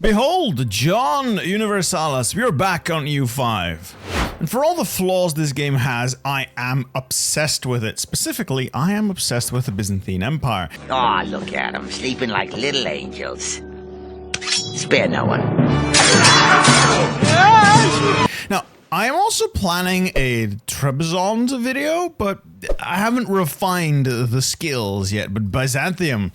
Behold, John Universalis, we're back on U5. And for all the flaws this game has, I am obsessed with it. Specifically, I am obsessed with the Byzantine Empire. Aw, look at them, sleeping like little angels. Spare no one. Now, I am also planning a Trebizond video, but I haven't refined the skills yet. But Byzantium,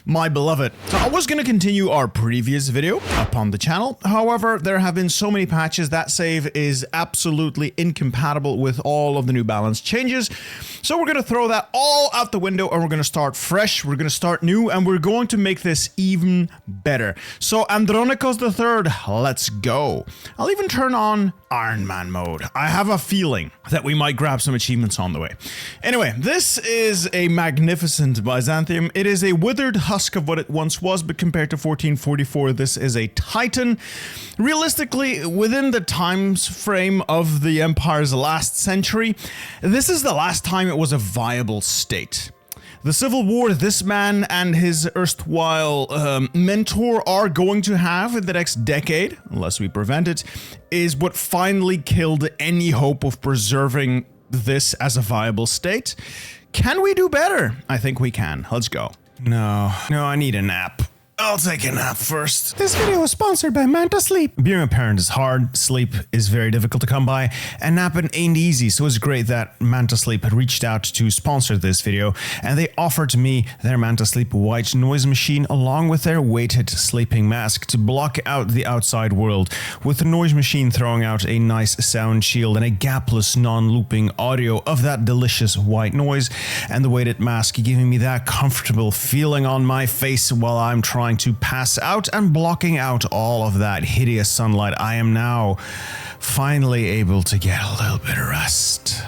my beloved. So I was going to continue our previous video up on the channel. However, there have been so many patches that save is absolutely incompatible with all of the new balance changes. So we're going to throw that all out the window and we're going to start fresh. We're going to start new and we're going to make this even better. So Andronikos III, let's go. I'll even turn on Iron Man mode. I have a feeling that we might grab some achievements on the way. Anyway, this is a magnificent Byzantium. It is a withered husk of what it once was, but compared to 1444, this is a titan. Realistically, within the time frame of the Empire's last century, this is the last time it was a viable state. The civil war this man and his erstwhile mentor are going to have in the next decade, unless we prevent it, is what finally killed any hope of preserving this as a viable state. Can we do better? I think we can. Let's go. No, I need a nap. I'll take a nap first. This video is sponsored by Manta Sleep. Being a parent is hard, sleep is very difficult to come by, and napping ain't easy, so it's great that Manta Sleep had reached out to sponsor this video, and they offered me their Manta Sleep white noise machine along with their weighted sleeping mask to block out the outside world, with the noise machine throwing out a nice sound shield and a gapless non-looping audio of that delicious white noise, and the weighted mask giving me that comfortable feeling on my face while I'm trying to pass out and blocking out all of that hideous sunlight. I am now finally able to get a little bit of rest.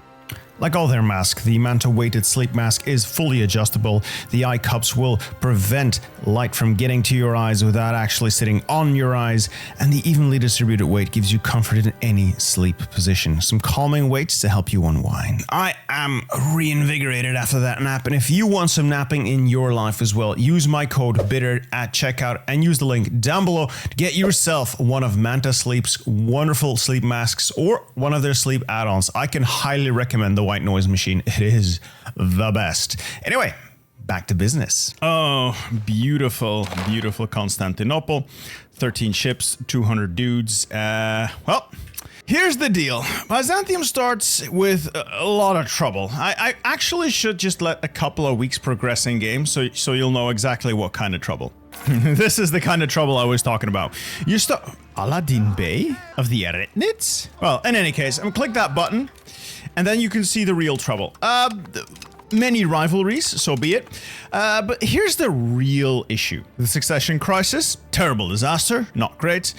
Like all their masks, the Manta weighted sleep mask is fully adjustable. The eye cups will prevent light from getting to your eyes without actually sitting on your eyes, and the evenly distributed weight gives you comfort in any sleep position. Some calming weights to help you unwind. I am reinvigorated after that nap, and if you want some napping in your life as well, use my code BITTER at checkout and use the link down below to get yourself one of Manta Sleep's wonderful sleep masks or one of their sleep add-ons. I can highly recommend the white noise machine. It is the best. Anyway, back to business. Oh, beautiful, beautiful Constantinople. 13 ships, 200 dudes. Well, here's the deal. Byzantium starts with a lot of trouble. I actually should just let a couple of weeks progress in game so you'll know exactly what kind of trouble. This is the kind of trouble I was talking about. You start Aladdin Bey of the Eretnits? Well, in any case, I'm gonna click that button and then you can see the real trouble. Many rivalries, so be it. But here's the real issue. The succession crisis, terrible disaster, not great.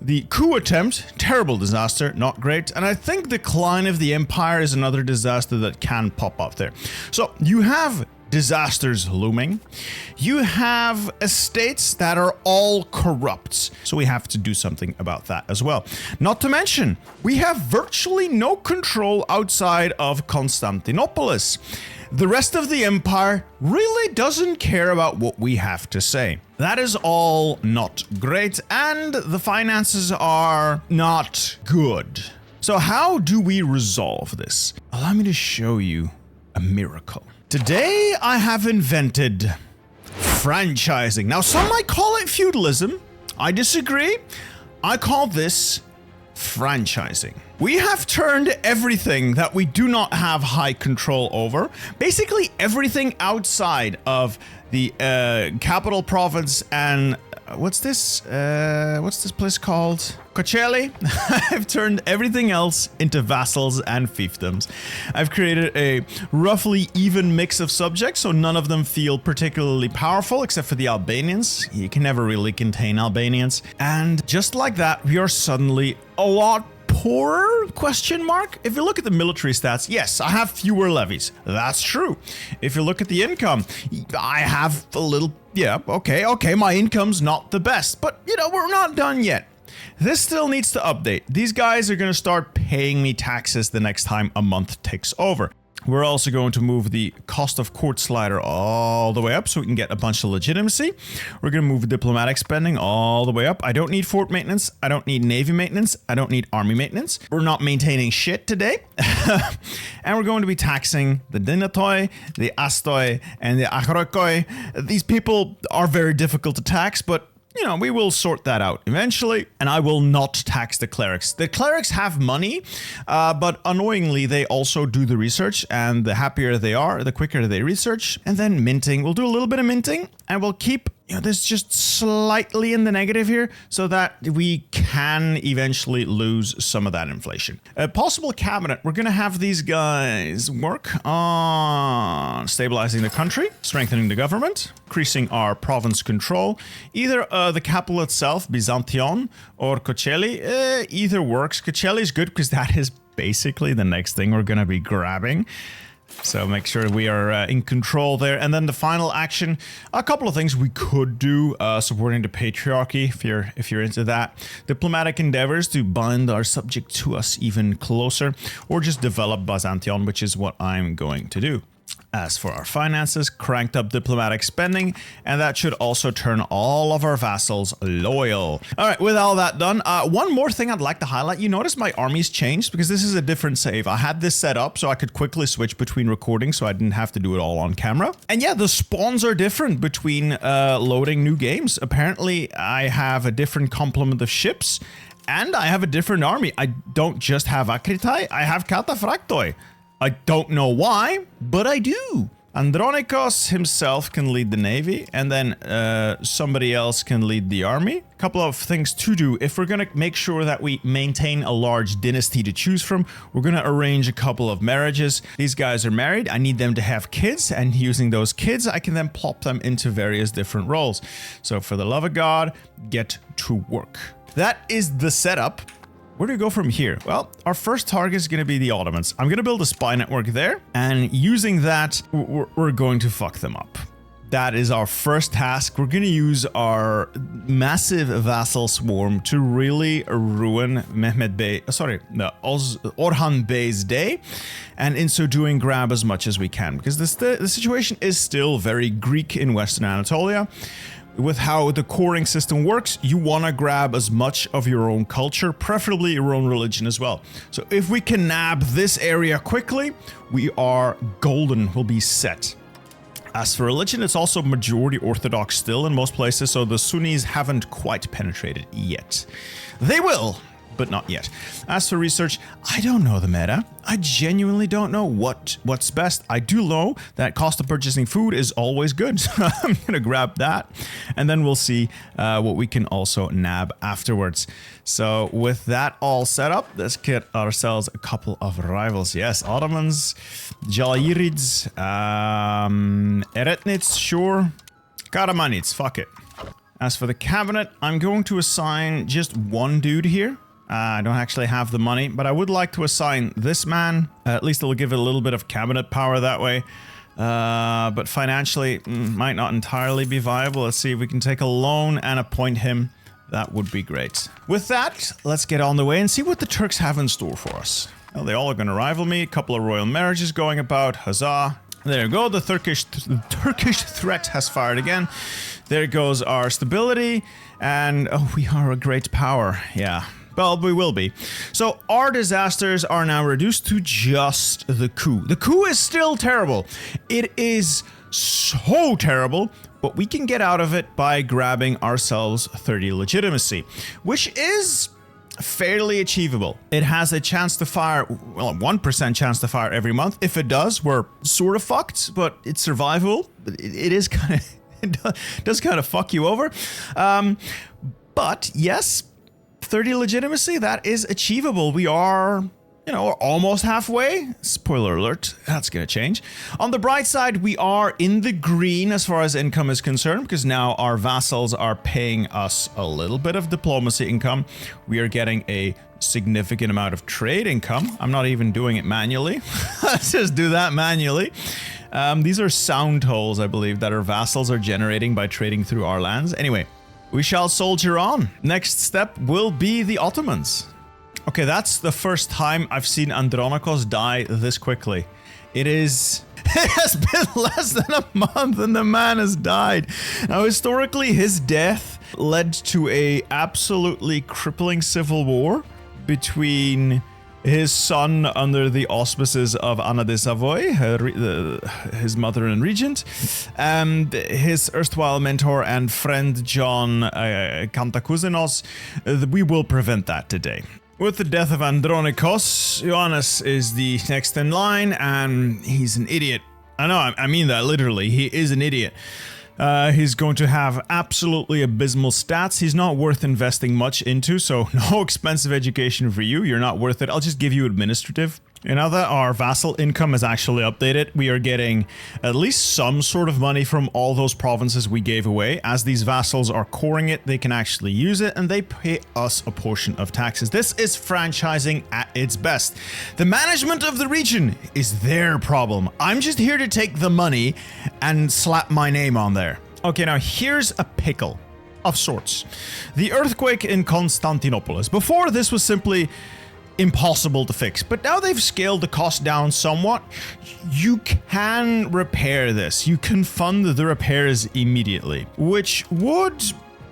The coup attempt, terrible disaster, not great. And I think the decline of the empire is another disaster that can pop up there. So you have disasters looming. You have estates that are all corrupt. So we have to do something about that as well. Not to mention, we have virtually no control outside of Constantinopolis. The rest of the empire really doesn't care about what we have to say. That is all not great, and the finances are not good. So how do we resolve this? Allow me to show you a miracle. Today, I have invented franchising. Now, some might call it feudalism. I disagree. I call this franchising. We have turned everything that we do not have high control over, basically everything outside of the capital province and what's this place called? Coachella. I've turned everything else into vassals and fiefdoms. I've created a roughly even mix of subjects, so none of them feel particularly powerful, except for the Albanians. You can never really contain Albanians. And just like that, we are suddenly a lot poorer, question mark? If you look at the military stats, yes, I have fewer levies. That's true. If you look at the income, I have a little, yeah, okay, my income's not the best, but you know, we're not done yet. This still needs to update. These guys are going to start paying me taxes the next time a month ticks over. We're also going to move the cost of court slider all the way up so we can get a bunch of legitimacy. We're going to move diplomatic spending all the way up. I don't need fort maintenance. I don't need navy maintenance. I don't need army maintenance. We're not maintaining shit today. And we're going to be taxing the Dinatoi, the Astoi, and the Achrokoi. These people are very difficult to tax, but you know, we will sort that out eventually, and I will not tax the clerics. The clerics have money, but annoyingly, they also do the research, and the happier they are, the quicker they research. And then minting. We'll do a little bit of minting, and we'll keep, you know, this just slightly in the negative here, so that we can eventually lose some of that inflation. A possible cabinet, we're going to have these guys work on stabilizing the country, strengthening the government, increasing our province control. Either the capital itself, Byzantium, or Kocheli, either works. Kocheli is good because that is basically the next thing we're going to be grabbing. So make sure we are in control there. And then the final action, a couple of things we could do, supporting the patriarchy if you're into that. Diplomatic endeavors to bind our subject to us even closer, or just develop Byzantium, which is what I'm going to do. As for our finances, cranked up diplomatic spending, and that should also turn all of our vassals loyal. All right, with all that done, one more thing I'd like to highlight. You notice my army's changed because this is a different save. I had this set up so I could quickly switch between recordings so I didn't have to do it all on camera. And yeah, the spawns are different between loading new games. Apparently, I have a different complement of ships, and I have a different army. I don't just have Akritai, I have Cataphractoi. I don't know why, but I do. Andronikos himself can lead the navy, and then somebody else can lead the army. A couple of things to do. If we're going to make sure that we maintain a large dynasty to choose from, we're going to arrange a couple of marriages. These guys are married. I need them to have kids, and using those kids, I can then plop them into various different roles. So for the love of God, get to work. That is the setup. Where do we go from here? Well, our first target is going to be the Ottomans. I'm going to build a spy network there, and using that, we're going to fuck them up. That is our first task. We're going to use our massive vassal swarm to really ruin Orhan Bey's day, and in so doing, grab as much as we can, because the situation is still very Greek in Western Anatolia. With how the coring system works, you want to grab as much of your own culture, preferably your own religion as well. So if we can nab this area quickly, we are golden, we'll be set. As for religion, it's also majority Orthodox still in most places, so the Sunnis haven't quite penetrated yet. They will, but not yet. As for research, I don't know the meta. I genuinely don't know what's best. I do know that cost of purchasing food is always good, so I'm gonna grab that, and then we'll see what we can also nab afterwards. So with that all set up, let's get ourselves a couple of rivals. Yes, Ottomans, Jalayirids, Eretnits, sure. Karamanids, fuck it. As for the cabinet, I'm going to assign just one dude here. I don't actually have the money, but I would like to assign this man. At least it'll give it a little bit of cabinet power that way. But financially, might not entirely be viable. Let's see if we can take a loan and appoint him. That would be great. With that, let's get on the way and see what the Turks have in store for us. Well, they all are going to rival me. A couple of royal marriages going about. Huzzah. There you go. The Turkish threat has fired again. There goes our stability. And oh, we are a great power. Yeah. Well, we will be. So our disasters are now reduced to just the coup. The coup is still terrible. It is so terrible, but we can get out of it by grabbing ourselves 30 legitimacy, which is fairly achievable. It has a chance to fire, well, a 1% chance to fire every month. If it does, we're sort of fucked, but it's survivable. It is kind of, it does kind of fuck you over. But yes, 30 legitimacy, that is achievable. We are, you know, almost halfway. Spoiler alert, that's going to change. On the bright side, we are in the green as far as income is concerned, because now our vassals are paying us a little bit of diplomacy income. We are getting a significant amount of trade income. I'm not even doing it manually. Let's just do that manually. These are sound tolls, I believe, that our vassals are generating by trading through our lands. Anyway, we shall soldier on. Next step will be the Ottomans. Okay, that's the first time I've seen Andronikos die this quickly. It is... It has been less than a month and the man has died. Now, historically, his death led to a absolutely crippling civil war between his son under the auspices of Anna de Savoy, his mother and regent, and his erstwhile mentor and friend John Kantakouzenos. We will prevent that today. With the death of Andronikos, Ioannis is the next in line, and he's an idiot. I know, I mean that literally. He is an idiot. He's going to have absolutely abysmal stats. He's not worth investing much into, so no expensive education for you. You're not worth it. I'll just give you administrative. And now that our vassal income is actually updated, we are getting at least some sort of money from all those provinces we gave away. As these vassals are coring it, they can actually use it, and they pay us a portion of taxes. This is franchising at its best. The management of the region is their problem. I'm just here to take the money and slap my name on there. Okay, now here's a pickle of sorts. The earthquake in Constantinopolis. Before, this was simply impossible to fix, but now they've scaled the cost down somewhat. You can repair this. You can fund the repairs immediately, which would,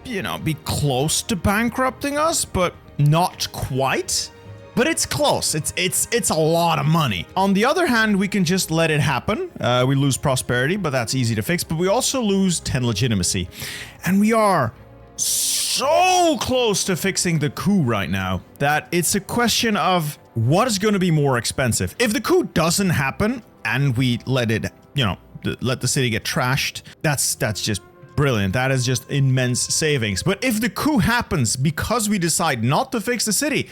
be close to bankrupting us, but not quite. But it's close. It's a lot of money. On the other hand, we can just let it happen. We lose prosperity, but that's easy to fix. But we also lose 10 legitimacy, and we are so close to fixing the coup right now that it's a question of what is going to be more expensive. If the coup doesn't happen and we let it, let the city get trashed, that's just brilliant. That is just immense savings. But if the coup happens because we decide not to fix the city,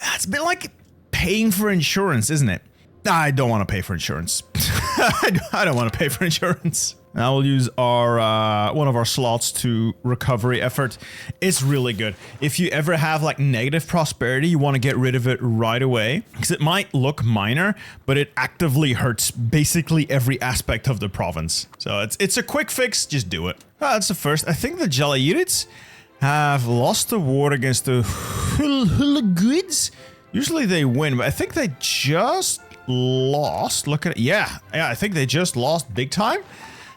that's a bit like paying for insurance, isn't it? I don't want to pay for insurance. I don't want to pay for insurance. Now we'll use our one of our slots to recovery effort. It's really good. If you ever have like negative prosperity, you want to get rid of it right away because it might look minor, but it actively hurts basically every aspect of the province. So it's a quick fix. Just do it. That's the first. I think the Jalayirids have lost the war against the Hulaguds. Usually they win, but I think they just lost. Look at it. Yeah, I think they just lost big time.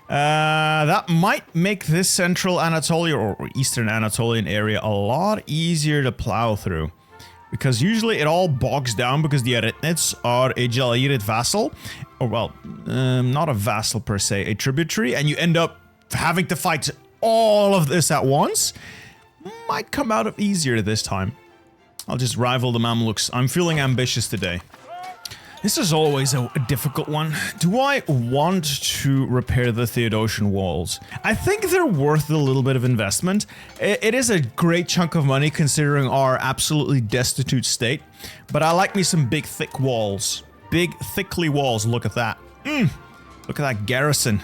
That might make this central Anatolia or eastern Anatolian area a lot easier to plow through. Because usually it all bogs down because the Eretnets are a Jalayirid vassal. Or well, not a vassal per se, a tributary. And you end up having to fight all of this at once. Might come out of easier this time. I'll just rival the Mamluks. I'm feeling ambitious today. This is always a difficult one. Do I want to repair the Theodosian walls? I think they're worth a little bit of investment. It is a great chunk of money considering our absolutely destitute state, but I like me some big thick walls. Big thickly walls, look at that. Look at that garrison.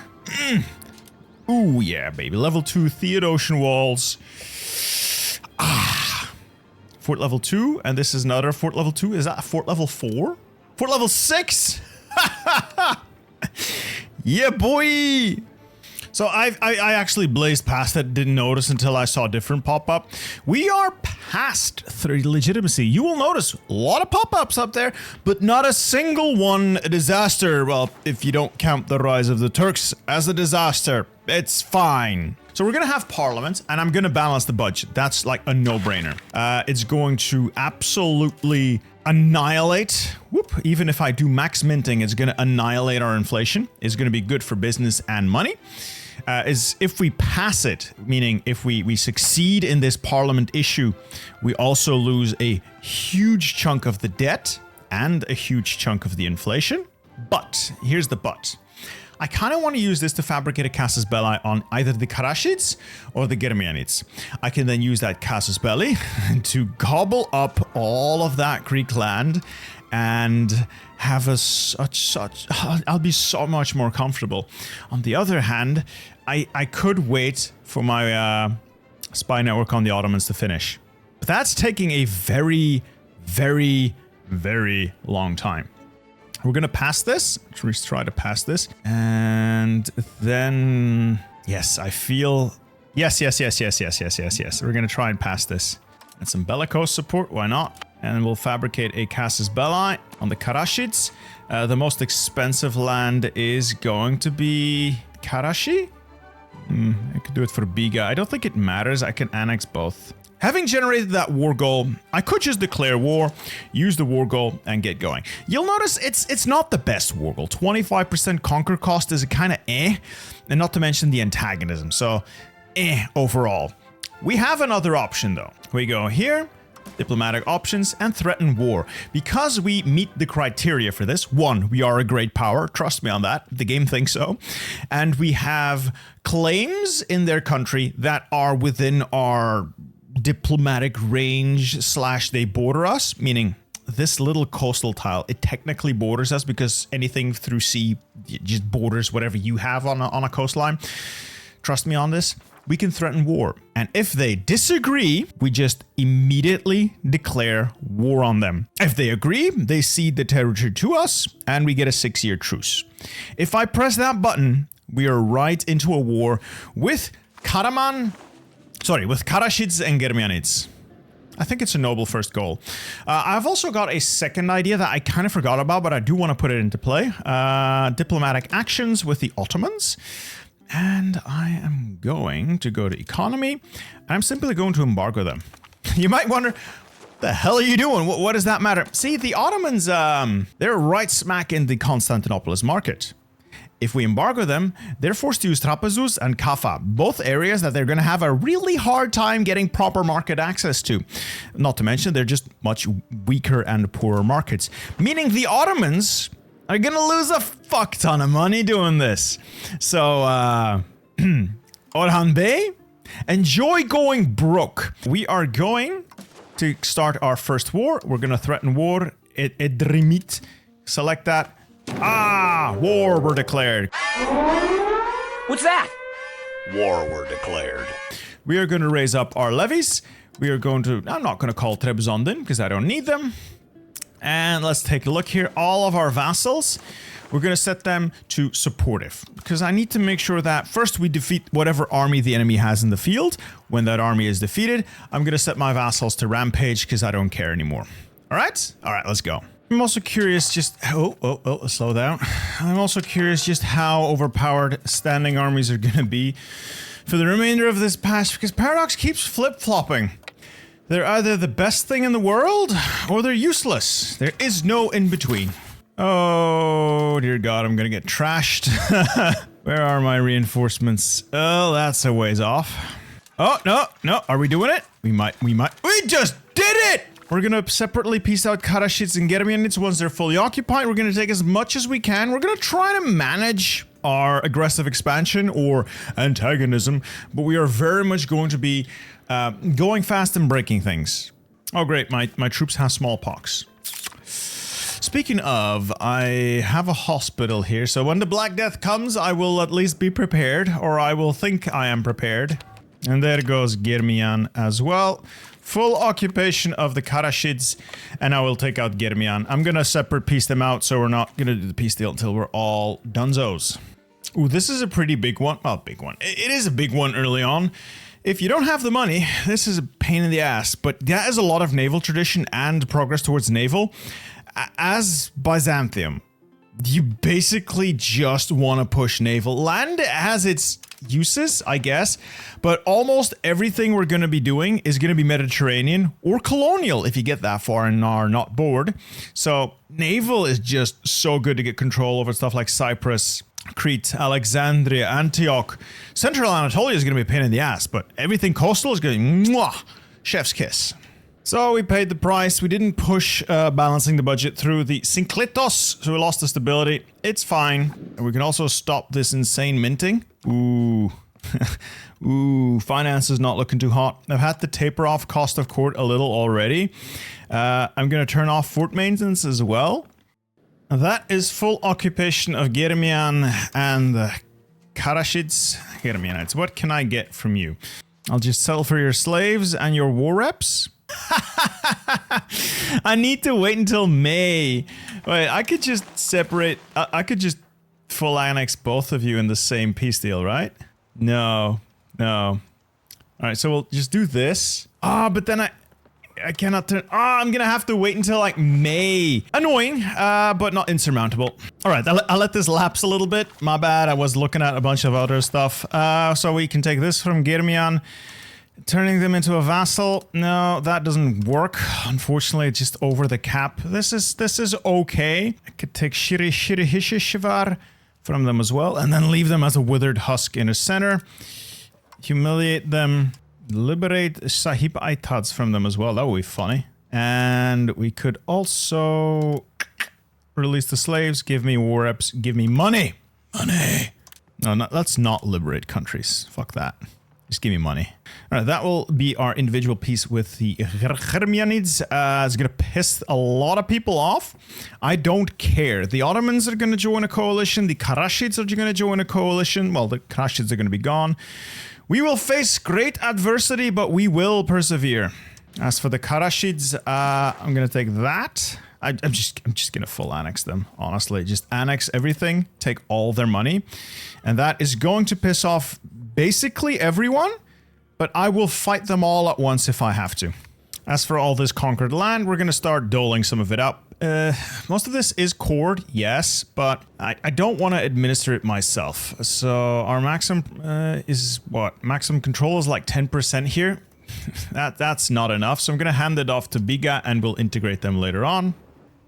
Ooh yeah, baby. Level 2 Theodosian walls. Fort level 2, and this is another fort level 2. Is that fort level 4? Fort level 6! Yeah, boy! So I actually blazed past that, didn't notice until I saw a different pop-up. We are past 30 legitimacy. You will notice a lot of pop-ups up there, but not a single one a disaster. Well, if you don't count the rise of the Turks as a disaster, it's fine. So we're gonna have parliament, and I'm gonna balance the budget. That's like a no-brainer. It's going to absolutely annihilate. Even if I do max minting, it's gonna annihilate our inflation. It's gonna be good for business and money. Is if we pass it, meaning if we succeed in this parliament issue, we also lose a huge chunk of the debt and a huge chunk of the inflation. But here's the but. I kind of want to use this to fabricate a casus belli on either the Karashids or the Germanids. I can then use that casus belli to gobble up all of that Greek land and have I'll be so much more comfortable. On the other hand, I could wait for my spy network on the Ottomans to finish. But that's taking a very, very, very long time. We're gonna pass this. Let's try to pass this. And then... Yes, I feel... Yes. We're gonna try and pass this. And some bellicose support, why not? And we'll fabricate a Casus Belli on the Karashids. The most expensive land is going to be Karashi? I could do it for Biga. I don't think it matters. I can annex both. Having generated that war goal, I could just declare war, use the war goal, and get going. You'll notice it's not the best war goal. 25% conquer cost is kind of and not to mention the antagonism. So, overall. We have another option though. We go here, diplomatic options, and threaten war. Because we meet the criteria for this, one, we are a great power, trust me on that, the game thinks so, and we have claims in their country that are within our diplomatic range / they border us, meaning this little coastal tile, it technically borders us because anything through sea just borders whatever you have on a coastline. Trust me on this. We can threaten war. And if they disagree, we just immediately declare war on them. If they agree, they cede the territory to us, and we get a 6-year truce. If I press that button, we are right into a war with with Karashids and Germanids. I think it's a noble first goal. I've also got a second idea that I kind of forgot about, but I do want to put it into play. Diplomatic actions with the Ottomans. And I am going to go to economy, and I'm simply going to embargo them. You might wonder, what the hell are you doing? What does that matter? See, the Ottomans, they're right smack in the Constantinopolis market. If we embargo them, they're forced to use Trapezus and Kaffa, both areas that they're going to have a really hard time getting proper market access to. Not to mention, they're just much weaker and poorer markets. Meaning the Ottomans are gonna lose a fuck ton of money doing this. So, Orhan Bey, enjoy going broke. We are going to start our first war. We're gonna threaten war. Edremit. Select that. War were declared. What's that? War were declared. We are gonna raise up our levies. We are going to, I'm not gonna call Trebizondin because I don't need them. And let's take a look here. All of our vassals, we're going to set them to supportive. Because I need to make sure that first we defeat whatever army the enemy has in the field. When that army is defeated, I'm going to set my vassals to rampage because I don't care anymore. Alright? Alright, let's go. I'm also curious just... slow down. I'm also curious just how overpowered standing armies are going to be for the remainder of this patch. Because Paradox keeps flip-flopping. They're either the best thing in the world, or they're useless. There is no in-between. Oh, dear God, I'm gonna get trashed. Where are my reinforcements? Oh, that's a ways off. Oh, no, are we doing it? We just did it! We're gonna separately piece out Karashids and Germanids once they're fully occupied. We're gonna take as much as we can. We're gonna try to manage our aggressive expansion or antagonism, but we are very much going to be going fast and breaking things. Oh great, my troops have smallpox. Speaking of, I have a hospital here, so when the Black Death comes, I will at least be prepared, or I will think I am prepared. And there goes Germian as well. Full occupation of the Karashids, and I will take out Germian. I'm gonna separate piece them out, so we're not gonna do the peace deal until we're all dunzos. Ooh, this is a pretty big one. Well, big one. It is a big one early on. If you don't have the money, this is a pain in the ass, but that is a lot of naval tradition and progress towards naval. As Byzantium, you basically just want to push naval. Land has its uses, I guess, but almost everything we're going to be doing is going to be Mediterranean or colonial if you get that far and are not bored. So naval is just so good to get control over stuff like Cyprus, Crete, Alexandria, Antioch. Central Anatolia is going to be a pain in the ass, but everything coastal is going to be mwah, chef's kiss. So we paid the price. We didn't push balancing the budget through the Synclitos, so we lost the stability. It's fine. And we can also stop this insane minting. Ooh. Ooh, finance is not looking too hot. I've had to taper off cost of court a little already. I'm going to turn off fort maintenance as well. That is full occupation of Germian and the Karashids. Germianites, what can I get from you? I'll just sell for your slaves and your war reps. I need to wait until May. Wait, I could just separate. I could just full annex both of you in the same peace deal, right? No. Alright, so we'll just do this. But then I cannot turn. I'm gonna have to wait until like May. Annoying, but not insurmountable. All right, I'll let this lapse a little bit. My bad. I was looking at a bunch of other stuff. So we can take this from Germian. Turning them into a vassal. No, that doesn't work. Unfortunately, it's just over the cap. This is okay. I could take Shirihishishivar from them as well, and then leave them as a withered husk in a center. Humiliate them. Liberate Sahib Aitads from them as well. That would be funny. And we could also release the slaves. Give me war reps. Give me money. Money. No, let's not liberate countries. Fuck that. Just give me money. All right, that will be our individual piece with the Germianids. It's going to piss a lot of people off. I don't care. The Ottomans are going to join a coalition. The Karashids are going to join a coalition. Well, the Karashids are going to be gone. We will face great adversity, but we will persevere. As for the Karashids, I'm going to take that. I'm just going to full annex them, honestly. Just annex everything, take all their money. And that is going to piss off basically everyone, but I will fight them all at once if I have to. As for all this conquered land, we're going to start doling some of it up. Most of this is cored, yes, but I don't want to administer it myself. So our maximum is what? Maximum control is like 10% here. That's not enough, so I'm going to hand it off to Biga and we'll integrate them later on.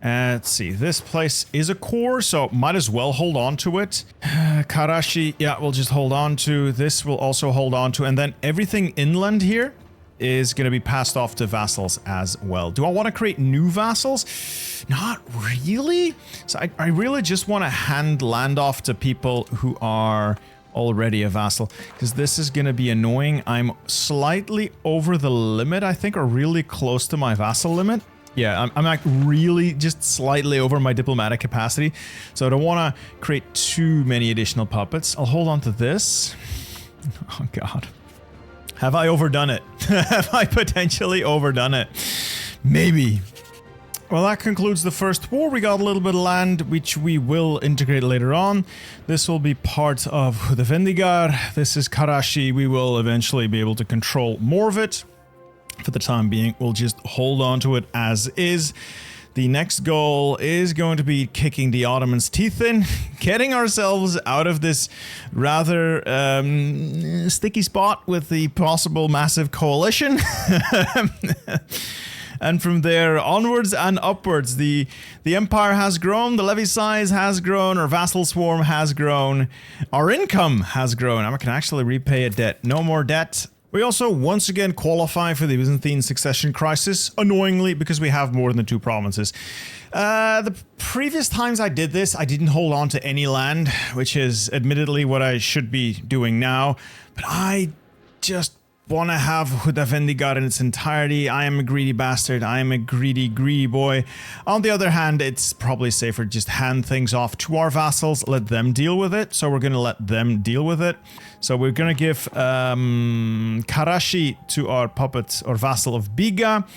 Let's see, this place is a core, so might as well hold on to it. Karashi, yeah, we'll just hold on to. This we'll also hold on to, and then everything inland here is going to be passed off to vassals as well. Do I want to create new vassals? Not really. So I really just want to hand land off to people who are already a vassal, because this is going to be annoying. I'm slightly over the limit, I think, or really close to my vassal limit. Yeah, I'm like really just slightly over my diplomatic capacity, so I don't want to create too many additional puppets. I'll hold on to this. Oh god. Have I overdone it? Have I potentially overdone it? Maybe. Well, that concludes the first war. We got a little bit of land, which we will integrate later on. This will be part of the Vendigar. This is Karashi. We will eventually be able to control more of it. For the time being, we'll just hold on to it as is. The next goal is going to be kicking the Ottomans' teeth in, getting ourselves out of this rather sticky spot with the possible massive coalition. And from there onwards and upwards, the empire has grown, the levy size has grown, our vassal swarm has grown, our income has grown. I can actually repay a debt. No more debt. We also once again qualify for the Byzantine succession crisis, annoyingly, because we have more than 2 provinces. The previous times I did this, I didn't hold on to any land, which is admittedly what I should be doing now, but I just want to have Hudavendigar in its entirety. I am a greedy bastard. I am a greedy boy. On the other hand, it's probably safer just hand things off to our vassals, let them deal with it. So we're going to let them deal with it. So we're going to give Karashi to our puppet or vassal of Biga,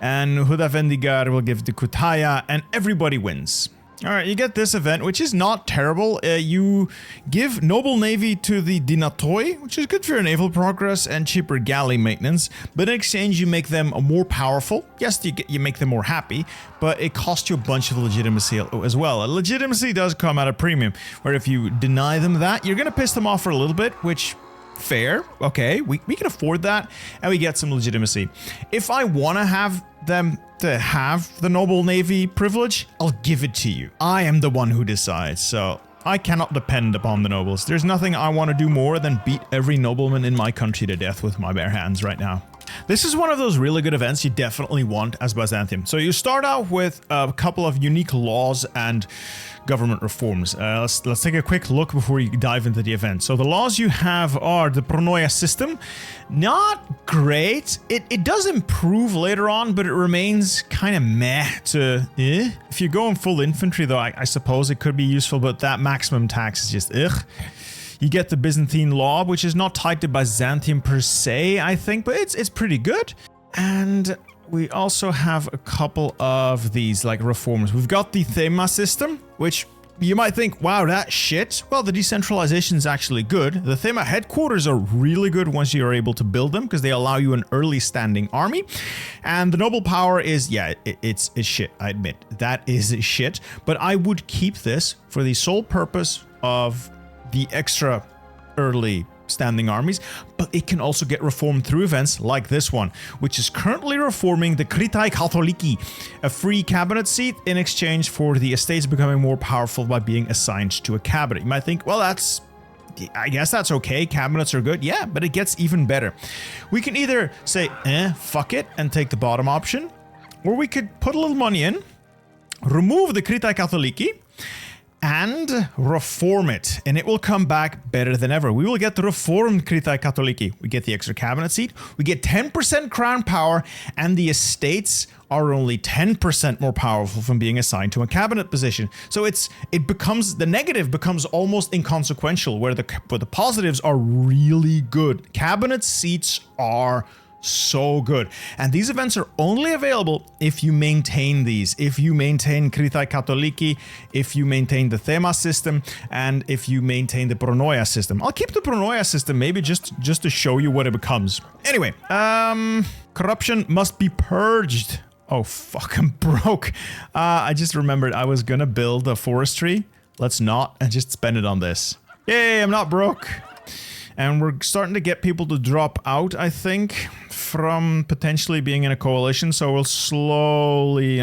and Hudavendigar will give the Kutaya, and everybody wins. Alright, you get this event, which is not terrible. You give Noble Navy to the Dinatoi, which is good for your naval progress and cheaper galley maintenance, but in exchange you make them more powerful. Yes, you make them more happy, but it costs you a bunch of legitimacy as well. Legitimacy does come at a premium, where if you deny them that, you're going to piss them off for a little bit, which... fair, okay, we can afford that, and we get some legitimacy. If I want to have them to have the Noble Navy privilege, I'll give it to you. I am the one who decides, so I cannot depend upon the nobles. There's nothing I want to do more than beat every nobleman in my country to death with my bare hands right now. This is one of those really good events you definitely want as Byzantium. So you start out with a couple of unique laws and government reforms. Let's take a quick look before you dive into the event. So the laws you have are the Pronoia system. Not great. It does improve later on, but it remains kind of meh to eh. If you go in full infantry though, I suppose it could be useful, but that maximum tax is just ugh. You get the Byzantine law, which is not tied to Byzantium per se, I think, but it's pretty good. And we also have a couple of these like reforms. We've got the Thema system, which You might think, wow, that's shit. Well, the decentralization is actually good. The Thema headquarters are really good once you're able to build them because they allow you an early standing army. And the noble power is, yeah, it's shit, I admit. That is shit. But I would keep this for the sole purpose of the extra early standing armies, but it can also get reformed through events like this one, which is currently reforming the Kritai Katholiki, a free cabinet seat in exchange for the estates becoming more powerful by being assigned to a cabinet. You might think, well, I guess that's okay, cabinets are good. Yeah, but it gets even better. We can either say, fuck it, and take the bottom option, or we could put a little money in, remove the Kritai Katholiki, and reform it, and it will come back better than ever. We will get the reformed Kritai Katholiki. We get the extra cabinet seat, we get 10% crown power, and the estates are only 10% more powerful from being assigned to a cabinet position. So the negative becomes almost inconsequential, where the positives are really good. Cabinet seats are so good. And these events are only available if you maintain these. If you maintain Kritai Katholiki, if you maintain the Thema system, and if you maintain the Pronoia system. I'll keep the Pronoia system maybe just to show you what it becomes. Anyway, corruption must be purged. Oh fuck, I'm broke. I just remembered I was gonna build a forestry. Let's not, and just spend it on this. Yay, I'm not broke. And we're starting to get people to drop out, I think, from potentially being in a coalition. So we'll slowly,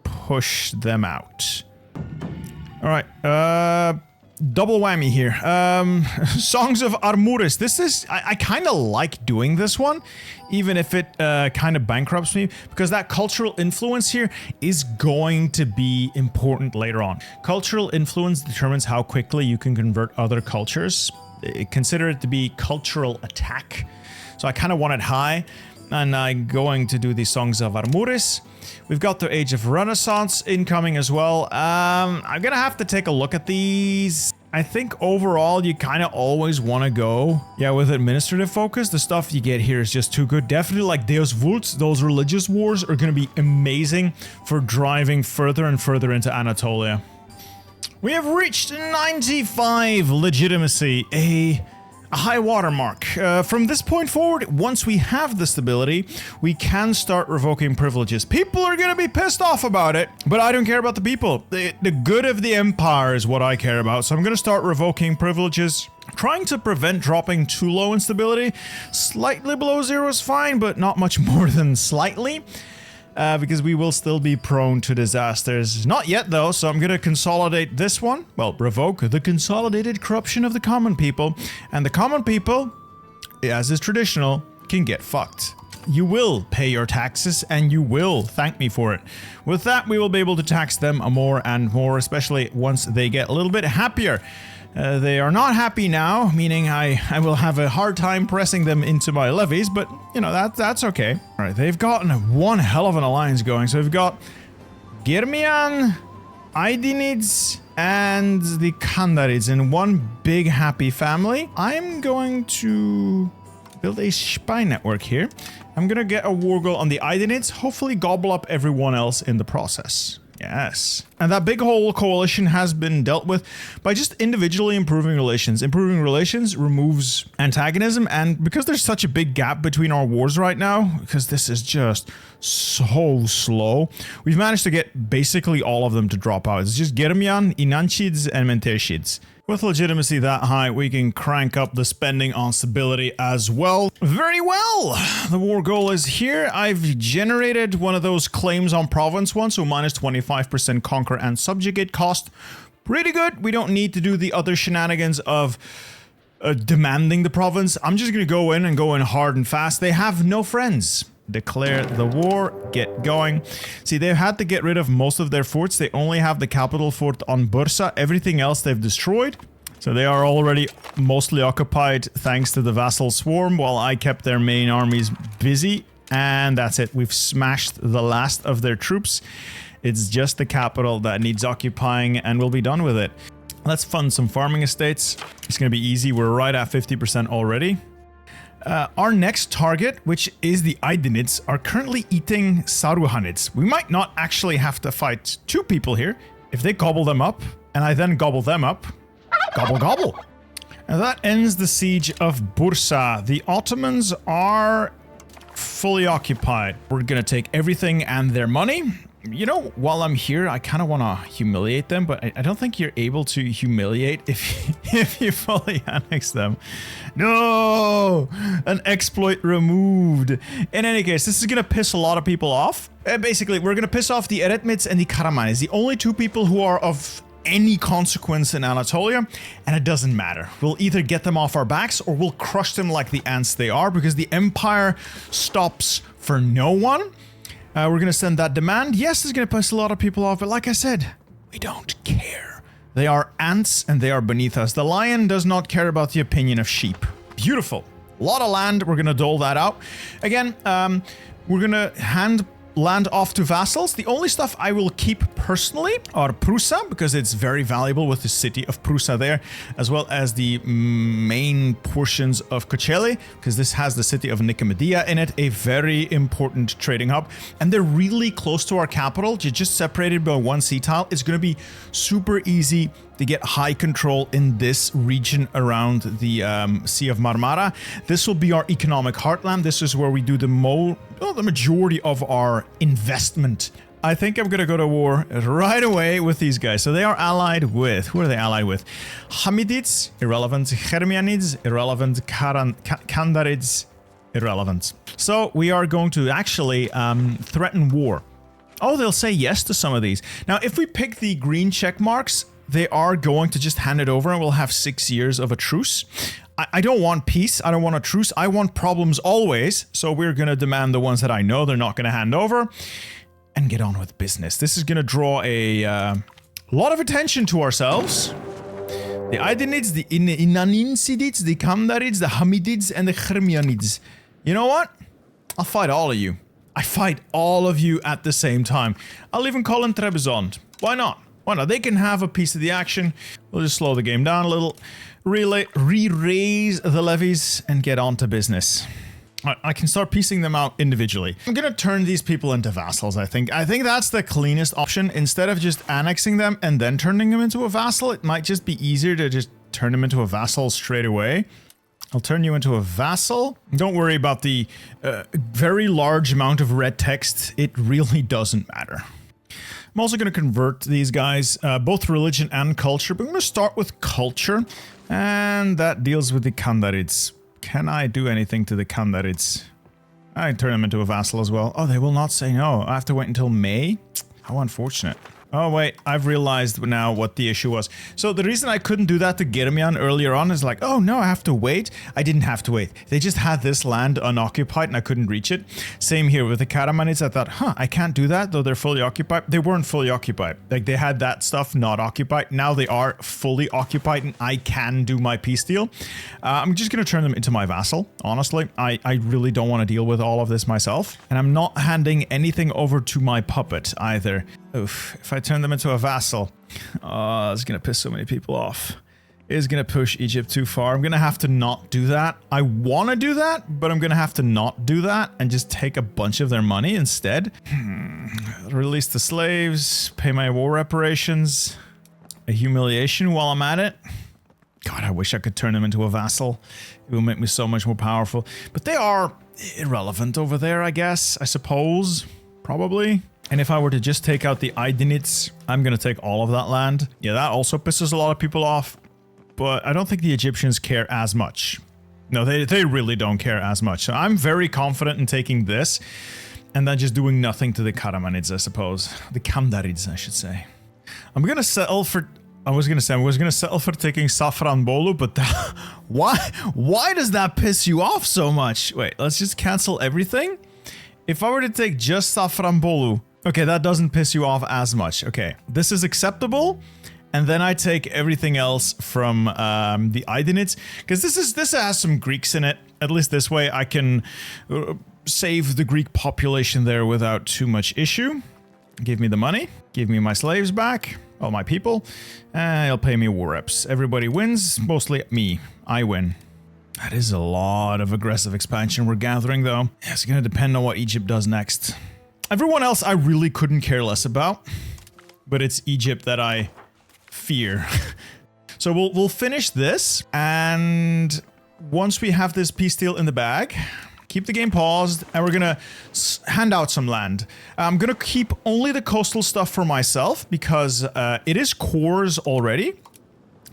push them out. All right. Double whammy here. Songs of Armuris. This is... I kind of like doing this one, even if it kind of bankrupts me, because that cultural influence here is going to be important later on. Cultural influence determines how quickly you can convert other cultures. Consider it to be cultural attack. So I kind of want it high, and I'm going to do the Songs of Armuris. We've got the Age of Renaissance incoming as well. I'm gonna have to take a look at these. I think overall you kind of always want to go, with administrative focus. The stuff you get here is just too good. Definitely like Deus Vult, those religious wars are going to be amazing for driving further and further into Anatolia. We have reached 95 legitimacy, a high watermark. From this point forward, once we have the stability, we can start revoking privileges. People are gonna be pissed off about it, but I don't care about the people. The good of the empire is what I care about, so I'm gonna start revoking privileges. Trying to prevent dropping too low in stability. Slightly below 0 is fine, but not much more than slightly. Because we will still be prone to disasters. Not yet though, so I'm gonna consolidate this one. Well, revoke the consolidated corruption of the common people. And the common people, as is traditional, can get fucked. You will pay your taxes and you will thank me for it. With that, we will be able to tax them more and more, especially once they get a little bit happier. They are not happy now, meaning I will have a hard time pressing them into my levies, but, that's okay. Alright, they've gotten one hell of an alliance going. So we've got Girmian, Aydinids, and the Kandarids in one big happy family. I'm going to build a spy network here. I'm gonna get a war goal on the Aydinids, hopefully gobble up everyone else in the process. Yes. And that big whole coalition has been dealt with by just individually improving relations. Improving relations removes antagonism, and because there's such a big gap between our wars right now, because this is just so slow, we've managed to get basically all of them to drop out. It's just Germian, Inanchids, and Menteshids. With legitimacy that high, we can crank up the spending on stability as well. Very well! The war goal is here. I've generated one of those claims on province ones, so minus 25% conquer and subjugate cost. Pretty good. We don't need to do the other shenanigans of demanding the province. I'm just gonna go in and go in hard and fast. They have no friends. Declare the war, get going. See, they've had to get rid of most of their forts. They only have the capital fort on Bursa. Everything else they've destroyed. So they are already mostly occupied thanks to the vassal swarm, while I kept their main armies busy. And that's it. We've smashed the last of their troops. It's just the capital that needs occupying, and we'll be done with it. Let's fund some farming estates. It's going to be easy. We're right at 50% already. Our next target, which is the Aydinids, are currently eating Saruhanids. We might not actually have to fight two people here. If they gobble them up, and I then gobble them up. Gobble, gobble. And that ends the siege of Bursa. The Ottomans are fully occupied. We're gonna take everything and their money. You know, while I'm here, I kind of want to humiliate them, but I don't think you're able to humiliate if you fully annex them. No! An exploit removed. In any case, this is going to piss a lot of people off. Basically, we're going to piss off the Eretmits and the Karamanids, the only two people who are of any consequence in Anatolia, and it doesn't matter. We'll either get them off our backs or we'll crush them like the ants they are, because the Empire stops for no one. We're going to send that demand. Yes, it's going to piss a lot of people off, but like I said, we don't care. They are ants and they are beneath us. The lion does not care about the opinion of sheep. Beautiful. A lot of land. We're going to dole that out. Again, we're going to hand land off to vassals. The only stuff I will keep personally are Prusa, because it's very valuable with the city of Prusa there, as well as the main portions of Kocheli, because this has the city of Nicomedia in it, a very important trading hub, and they're really close to our capital. You're just separated by one sea tile. It's going to be super easy to get high control in this region around the Sea of Marmara. This will be our economic heartland. This is where we do the majority of our investment. I think I'm gonna go to war right away with these guys. So they are allied with, who are they allied with? Hamidids, irrelevant. Hermianids, irrelevant. Kandarids, irrelevant. So we are going to actually threaten war. Oh, they'll say yes to some of these. Now, if we pick the green check marks, they are going to just hand it over and we'll have 6 years of a truce. I don't want peace. I don't want a truce. I want problems always. So we're going to demand the ones that I know they're not going to hand over and get on with business. This is going to draw a lot of attention to ourselves. The Aydinids, the Inaninsidids, the Kandarids, the Hamidids, and the Hermianids. You know what? I'll fight all of you. I fight all of you at the same time. I'll even call in Trebizond. Why not? Why not? They can have a piece of the action. We'll just slow the game down a little, re-raise the levies, and get on to business. I can start piecing them out individually. I'm gonna turn these people into vassals, I think. I think that's the cleanest option. Instead of just annexing them and then turning them into a vassal, it might just be easier to just turn them into a vassal straight away. I'll turn you into a vassal. Don't worry about the very large amount of red text. It really doesn't matter. I'm also going to convert these guys, both religion and culture, but I'm going to start with culture, and that deals with the Kandarids. Can I do anything to the Kandarids? I can turn them into a vassal as well. Oh, they will not say no. I have to wait until May? How unfortunate. Oh wait, I've realized now what the issue was. So the reason I couldn't do that to Germian earlier on is like, oh no, I have to wait. I didn't have to wait. They just had this land unoccupied and I couldn't reach it. Same here with the Karamanids. I thought, I can't do that, though they're fully occupied. They weren't fully occupied. Like, they had that stuff not occupied. Now they are fully occupied and I can do my peace deal. I'm just going to turn them into my vassal, honestly. I really don't want to deal with all of this myself. And I'm not handing anything over to my puppet either. Oof, if I turn them into a vassal, it's gonna piss so many people off. It's gonna push Egypt too far. I'm gonna have to not do that. I wanna do that, but I'm gonna have to not do that and just take a bunch of their money instead. Release the slaves, pay my war reparations, a humiliation while I'm at it. God, I wish I could turn them into a vassal. It will make me so much more powerful. But they are irrelevant over there, I guess, I suppose, probably. And if I were to just take out the Aydinids, I'm going to take all of that land. Yeah, that also pisses a lot of people off. But I don't think the Egyptians care as much. No, they really don't care as much. So I'm very confident in taking this. And then just doing nothing to the Karamanids, I suppose. The Kandarids, I should say. I'm going to settle for... I was going to settle for taking Safranbolu, but why does that piss you off so much? Wait, let's just cancel everything. If I were to take just Safranbolu... Okay, that doesn't piss you off as much. Okay, this is acceptable. And then I take everything else from the Aydinids, because this has some Greeks in it. At least this way I can save the Greek population there without too much issue. Give me the money. Give me my slaves back. All my people. And he'll pay me war reps. Everybody wins. Mostly me. I win. That is a lot of aggressive expansion we're gathering, though. Yeah, it's going to depend on what Egypt does next. Everyone else I really couldn't care less about. But it's Egypt that I fear. So we'll finish this, and once we have this peace deal in the bag, keep the game paused, and we're gonna hand out some land. I'm gonna keep only the coastal stuff for myself because it is cores already.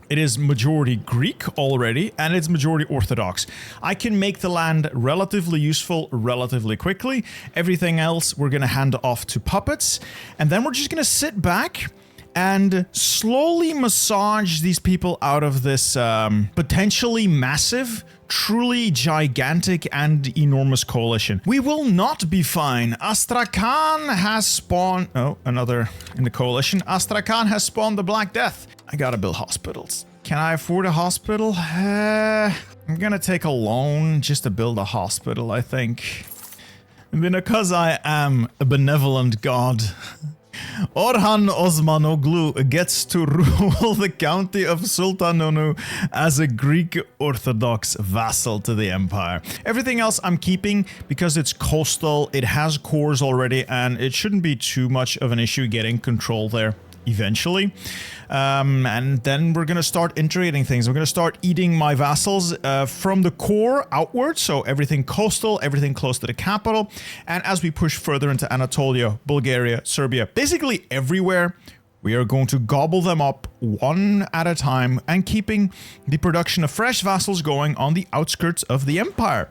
It is majority Greek already, and it's majority Orthodox. I can make the land relatively useful relatively quickly. Everything else we're gonna hand off to puppets, and then we're just gonna sit back and slowly massage these people out of this potentially massive, truly gigantic and enormous coalition. We will not be fine. Astrakhan has spawned... Oh, another in the coalition. Astrakhan has spawned the Black Death. I gotta build hospitals. Can I afford a hospital? I'm gonna take a loan just to build a hospital, I think. Because I am a benevolent god. Orhan Osmanoglu gets to rule the county of Sultanonu as a Greek Orthodox vassal to the empire. Everything else I'm keeping because it's coastal, it has cores already, and it shouldn't be too much of an issue getting control there eventually. And then we're gonna start integrating things. We're gonna start eating my vassals from the core outwards, so everything coastal, everything close to the capital, and as we push further into Anatolia, Bulgaria, Serbia, basically everywhere, we are going to gobble them up one at a time and keeping the production of fresh vassals going on the outskirts of the empire.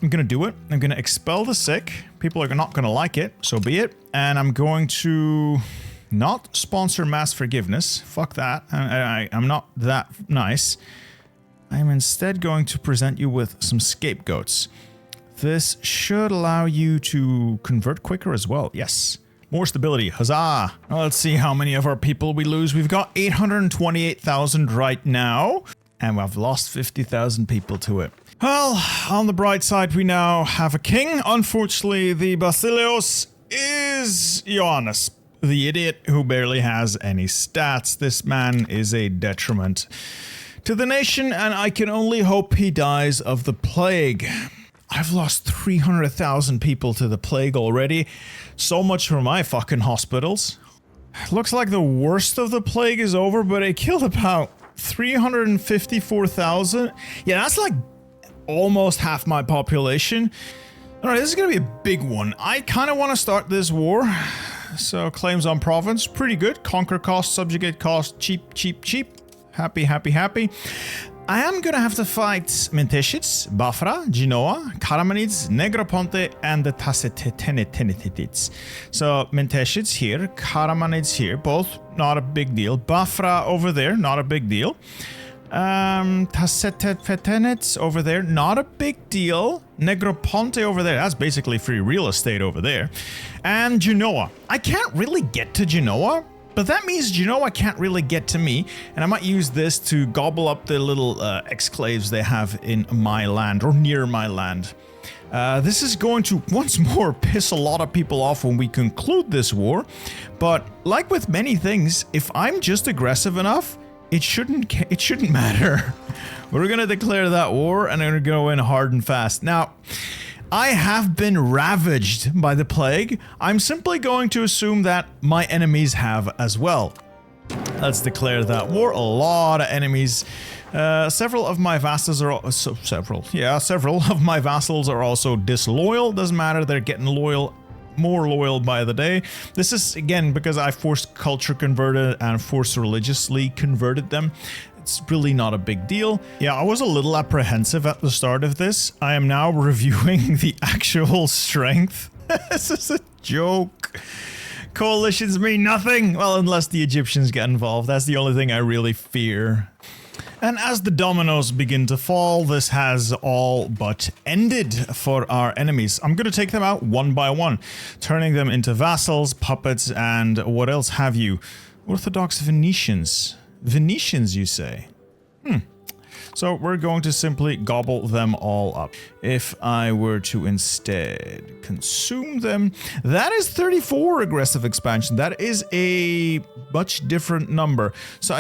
I'm gonna do it. I'm gonna expel the sick. People are not gonna like it, so be it. And I'm going to... not sponsor mass forgiveness. Fuck that. I'm not that nice. I'm instead going to present you with some scapegoats. This should allow you to convert quicker as well. Yes. More stability. Huzzah. Well, let's see how many of our people we lose. We've got 828,000 right now. And we've lost 50,000 people to it. Well, on the bright side, we now have a king. Unfortunately, the Basileos is Ioannis, the idiot who barely has any stats. This man is a detriment to the nation, and I can only hope he dies of the plague. I've lost 300,000 people to the plague already. So much for my fucking hospitals. Looks like the worst of the plague is over, but it killed about 354,000. Yeah, that's like almost half my population. Alright, this is gonna be a big one. I kind of want to start this war. So, claims on province, pretty good. Conquer cost, subjugate cost, cheap, cheap, cheap. Happy, happy, happy. I am gonna have to fight Menteshits, Bafra, Genoa, Karamanids, Negroponte, and the Tacitenetids. So, Menteshits here, Karamanids here, both not a big deal. Bafra over there, not a big deal. Tacitenetids over there, not a big deal. Negroponte over there, that's basically free real estate over there. And Genoa. I can't really get to Genoa, but that means Genoa can't really get to me, and I might use this to gobble up the little exclaves they have in my land, or near my land. This is going to once more piss a lot of people off when we conclude this war, but like with many things, if I'm just aggressive enough, it shouldn't matter. We're gonna declare that war, and I'm gonna go in hard and fast. Now, I have been ravaged by the plague. I'm simply going to assume that my enemies have as well. Let's declare that war. A lot of enemies. Several of my vassals are several of my vassals are also disloyal. Doesn't matter. They're getting more loyal by the day. This is again because I forced culture converted and forced religiously converted them. It's really not a big deal. Yeah, I was a little apprehensive at the start of this. I am now reviewing the actual strength. This is a joke. Coalitions mean nothing. Well, unless the Egyptians get involved. That's the only thing I really fear. And as the dominoes begin to fall, this has all but ended for our enemies. I'm going to take them out one by one, turning them into vassals, puppets, and what else have you. Orthodox Venetians. Venetians, you say? So we're going to simply gobble them all up. If I were to instead consume them, that is 34 aggressive expansion. That is a much different number. So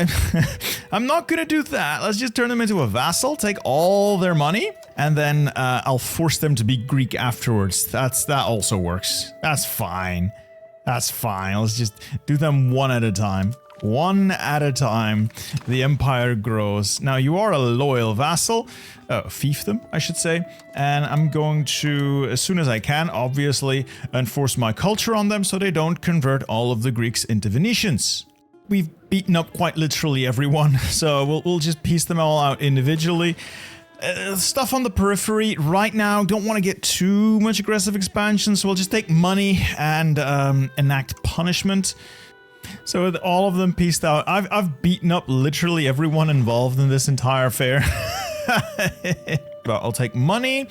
I'm not going to do that. Let's just turn them into a vassal, take all their money, and then I'll force them to be Greek afterwards. That also works. That's fine. That's fine. Let's just do them one at a time. one at a time, the empire grows. Now, you are a loyal vassal, fiefdom, I should say, and I'm going to, as soon as I can, obviously, enforce my culture on them so they don't convert all of the Greeks into Venetians. We've beaten up quite literally everyone, so we'll just piece them all out individually. Stuff on the periphery right now, don't want to get too much aggressive expansion, so we'll just take money and enact punishment. So with all of them pieced out, I've beaten up literally everyone involved in this entire affair. But I'll take money,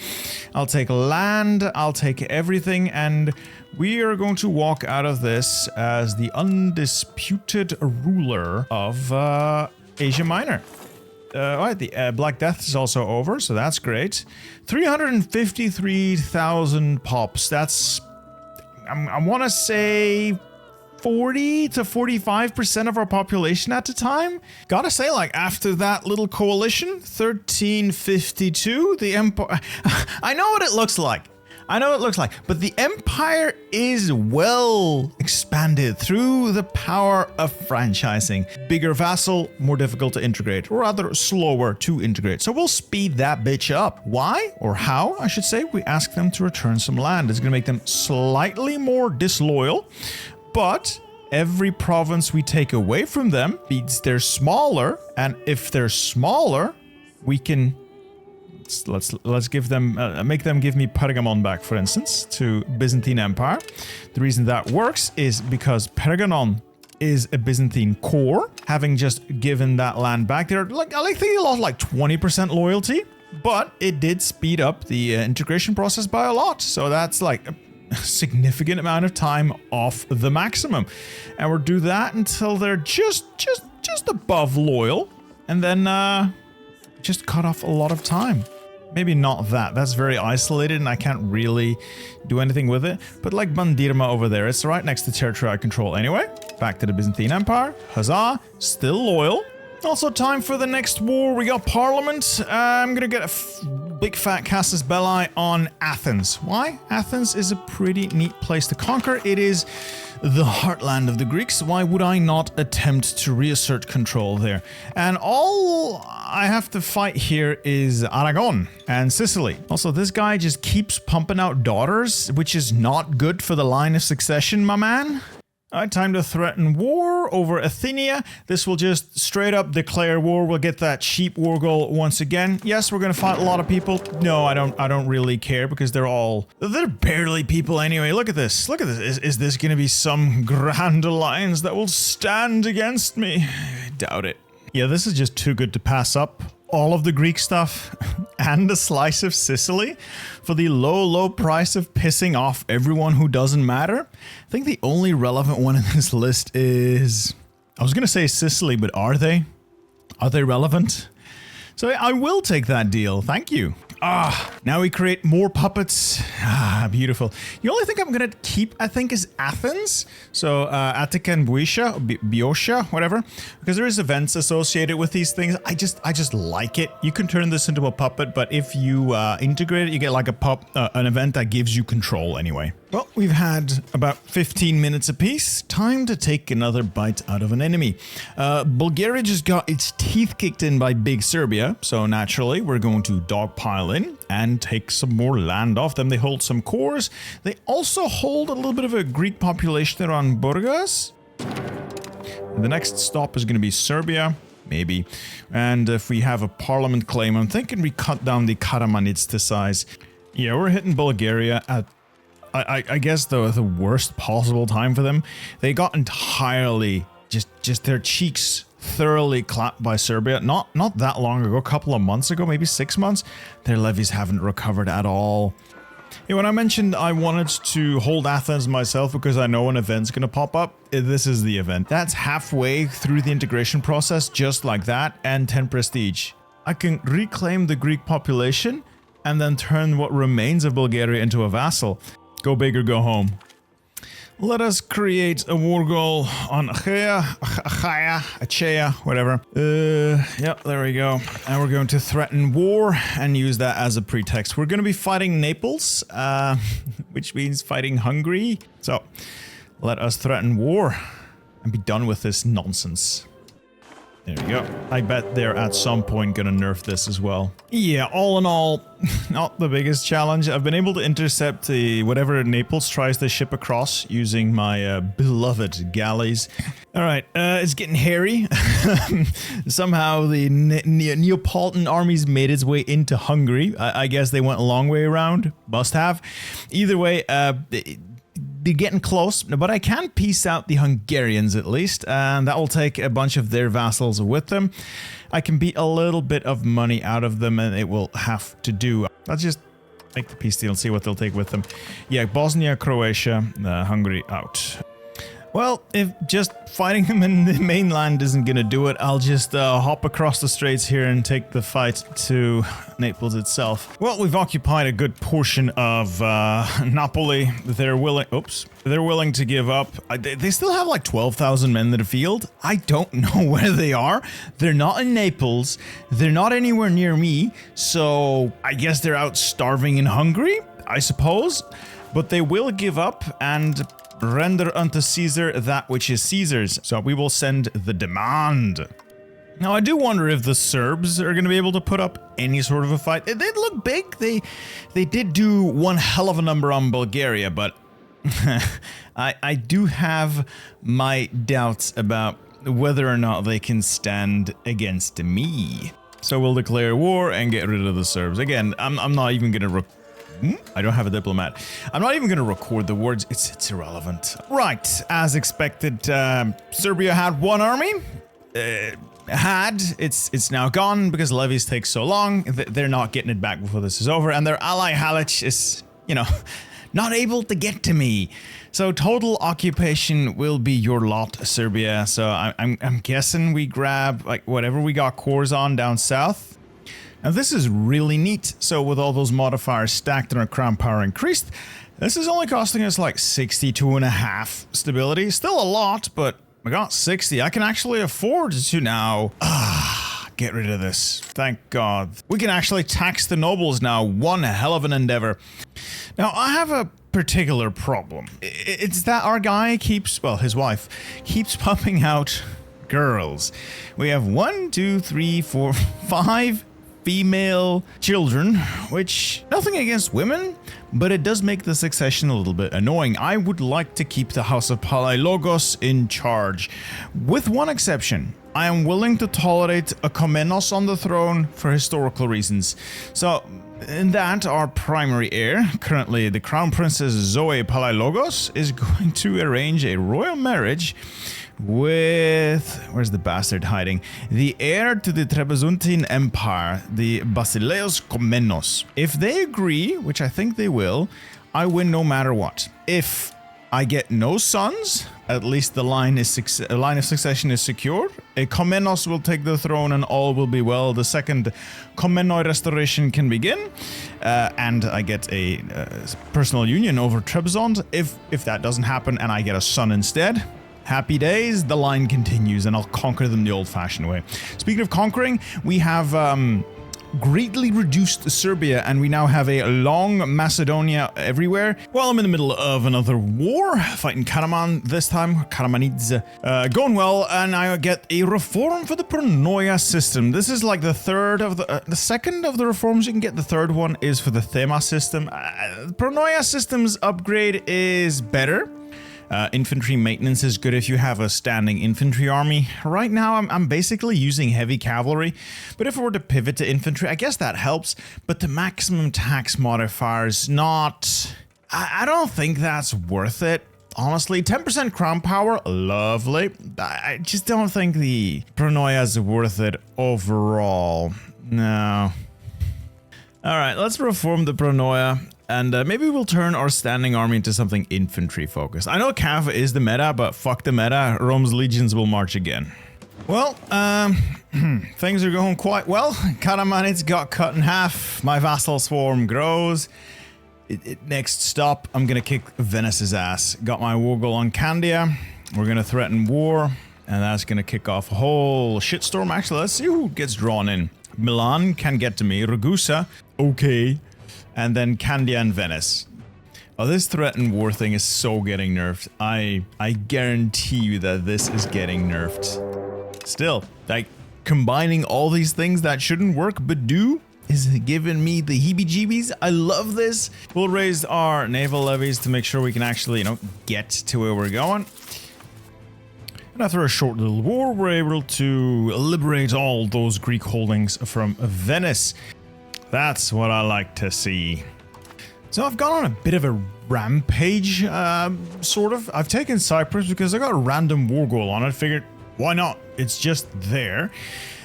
I'll take land, I'll take everything, and we are going to walk out of this as the undisputed ruler of Asia Minor. Alright, the Black Death is also over, so that's great. 353,000 pops. That's, I want to say 40 to 45% of our population at the time. Gotta say, like, after that little coalition, 1352, the empire... I know what it looks like. I know what it looks like, but the empire is well expanded through the power of franchising. Bigger vassal, more difficult to integrate, or rather slower to integrate. So we'll speed that bitch up. Why, or how, I should say, we ask them to return some land. It's gonna make them slightly more disloyal, but every province we take away from them means they're smaller, and if they're smaller, we can... Let's give them, make them give me Pergamon back, for instance, to Byzantine Empire. The reason that works is because Pergamon is a Byzantine core. Having just given that land back, they're like, I think they lost like 20% loyalty, but it did speed up the integration process by a lot. So that's like a significant amount of time off the maximum, and we'll do that until they're just above loyal, and then just cut off a lot of time. Maybe not that. That's very isolated and I can't really do anything with it. But like Bandirma over there, it's right next to territory I control anyway. Back to the Byzantine Empire. Huzzah. Still loyal. Also time for the next war. We got Parliament. I'm gonna get a big fat casus belli on Athens. Why? Athens is a pretty neat place to conquer. It is the heartland of the Greeks. Why would I not attempt to reassert control there? And all I have to fight here is Aragon and Sicily. Also, this guy just keeps pumping out daughters, which is not good for the line of succession, my man. Alright, time to threaten war over Athenia. This will just straight up declare war. We'll get that cheap war goal once again. Yes, we're gonna fight a lot of people. No, I don't really care because they're barely people anyway. Look at this. Look at this. Is this gonna be some grand alliance that will stand against me? I doubt it. Yeah, this is just too good to pass up. All of the Greek stuff and a slice of Sicily for the low price of pissing off everyone who doesn't matter. I think the only relevant one in this list is... I was going to say Sicily, but are they? Are they relevant? So I will take that deal. Thank you. Now we create more puppets. Beautiful. The only thing I'm gonna keep, I think, is Athens. So Attica and Boeotia, whatever, because there is events associated with these things. I just like it. You can turn this into a puppet, but if you integrate it, you get like an event that gives you control anyway. Well, we've had about 15 minutes apiece. Time to take another bite out of an enemy. Bulgaria just got its teeth kicked in by Big Serbia, so naturally we're going to dogpile in and take some more land off them. They hold some cores. They also hold a little bit of a Greek population around Burgas. The next stop is going to be Serbia, maybe. And if we have a parliament claim, I'm thinking we cut down the Karamanits to size. Yeah, we're hitting Bulgaria at I guess the worst possible time for them. They got entirely just their cheeks thoroughly clapped by Serbia not that long ago, a couple of months ago, maybe 6 months. Their levies haven't recovered at all. Yeah, when I mentioned I wanted to hold Athens myself because I know an event's gonna pop up, this is the event. That's halfway through the integration process, just like that, and 10 prestige. I can reclaim the Greek population and then turn what remains of Bulgaria into a vassal. Go big or go home. Let us create a war goal on Achaia, whatever. Yep, there we go. And we're going to threaten war and use that as a pretext. We're going to be fighting Naples, which means fighting Hungary. So, let us threaten war. and be done with this nonsense. There we go. I bet they're at some point gonna nerf this as well. Yeah, all in all, not the biggest challenge. I've been able to intercept whatever Naples tries to ship across using my beloved galleys. Alright, it's getting hairy. Somehow the Neapolitan armies made its way into Hungary. I guess they went a long way around. Must have. Either way, they're getting close, but I can piece out the Hungarians at least, and that will take a bunch of their vassals with them. I can beat a little bit of money out of them, and it will have to do. Let's just make the peace deal and see what they'll take with them. Yeah, Bosnia, Croatia, Hungary out. Well, if just fighting them in the mainland isn't gonna do it, I'll just hop across the straits here and take the fight to Naples itself. Well, we've occupied a good portion of Napoli. They're willing to give up. They still have like 12,000 men in the field. I don't know where they are. They're not in Naples. They're not anywhere near me. So I guess they're out starving in Hungary, I suppose. But they will give up and render unto Caesar that which is Caesar's. So we will send the demand. Now I do wonder if the Serbs are going to be able to put up any sort of a fight. They look big. They did do one hell of a number on Bulgaria, but I do have my doubts about whether or not they can stand against me. So we'll declare war and get rid of the Serbs. Again, I'm not even going to I don't have a diplomat. I'm not even going to record the words. It's irrelevant. Right, as expected, Serbia had one army. It's now gone because levies take so long. They're not getting it back before this is over, and their ally Halic is, you know, not able to get to me. So total occupation will be your lot, Serbia. So I'm guessing we grab like whatever we got cores on down south. Now this is really neat. So with all those modifiers stacked and our crown power increased, this is only costing us like 62.5 stability. Still a lot, but we got 60. I can actually afford to now get rid of this. Thank God. We can actually tax the nobles now. One hell of an endeavor. Now I have a particular problem. It's that our guy keeps, well, his wife keeps pumping out girls. We have 1, 2, 3, 4, 5 female children, which nothing against women, but it does make the succession a little bit annoying. I would like to keep the House of Palaiologos in charge, with one exception. I am willing to tolerate a Komnenos on the throne for historical reasons. So, in that, our primary heir, currently the Crown Princess Zoe Palaiologos, is going to arrange a royal marriage with, where's the bastard hiding? The heir to the Trebizondine Empire, the Basileus Komnenos. If they agree, which I think they will, I win no matter what. If I get no sons, at least the line of succession is secured. A Komnenos will take the throne and all will be well. The second Komnenoi restoration can begin, and I get a personal union over Trebizond. If that doesn't happen and I get a son instead, happy days, the line continues and I'll conquer them the old-fashioned way. Speaking of conquering, we have greatly reduced Serbia and we now have a long Macedonia everywhere. Well, I'm in the middle of another war, fighting Karaman this time, Karamanidze. Going well, and I get a reform for the Pronoia system. This is like the third of the second of the reforms you can get. The third one is for the Thema system. Pronoia system's upgrade is better. Infantry maintenance is good if you have a standing infantry army. Right now, I'm basically using heavy cavalry, but if I were to pivot to infantry, I guess that helps, but the maximum tax modifier is not... I don't think that's worth it. Honestly, 10% crown power, lovely. I just don't think the Pronoia is worth it overall. No. Alright, let's reform the Pronoia. And maybe we'll turn our standing army into something infantry focused. I know Cav is the meta, but fuck the meta. Rome's legions will march again. Well, things are going quite well. Karamanidze got cut in half. My vassal swarm grows. Next stop, I'm gonna kick Venice's ass. Got my war goal on Candia. We're gonna threaten war, and that's gonna kick off a whole shitstorm. Actually, let's see who gets drawn in. Milan can get to me. Ragusa, okay. And then Candia and Venice. Oh, this threat and war thing is so getting nerfed. I guarantee you that this is getting nerfed. Still, like, combining all these things that shouldn't work but do is giving me the heebie-jeebies. I love this. We'll raise our naval levies to make sure we can actually, you know, get to where we're going. And after a short little war, we're able to liberate all those Greek holdings from Venice. That's what I like to see. So I've gone on a bit of a rampage, sort of. I've taken Cyprus because I got a random war goal on it. Figured, why not? It's just there.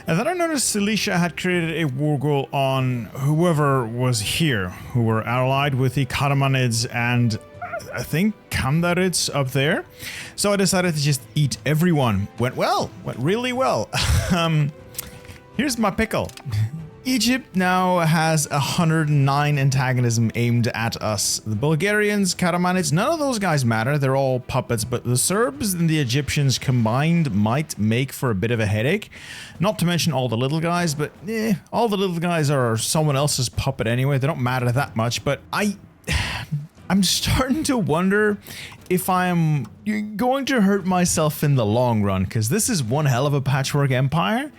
And then I noticed Cilicia had created a war goal on whoever was here, who were allied with the Karamanids and I think Kandarids up there. So I decided to just eat everyone. Went really well. Here's my pickle. Egypt now has 109 antagonism aimed at us. The Bulgarians, Karamanids, none of those guys matter. They're all puppets, but the Serbs and the Egyptians combined might make for a bit of a headache. Not to mention all the little guys, but all the little guys are someone else's puppet anyway. They don't matter that much, but I'm starting to wonder if I'm going to hurt myself in the long run, because this is one hell of a patchwork empire.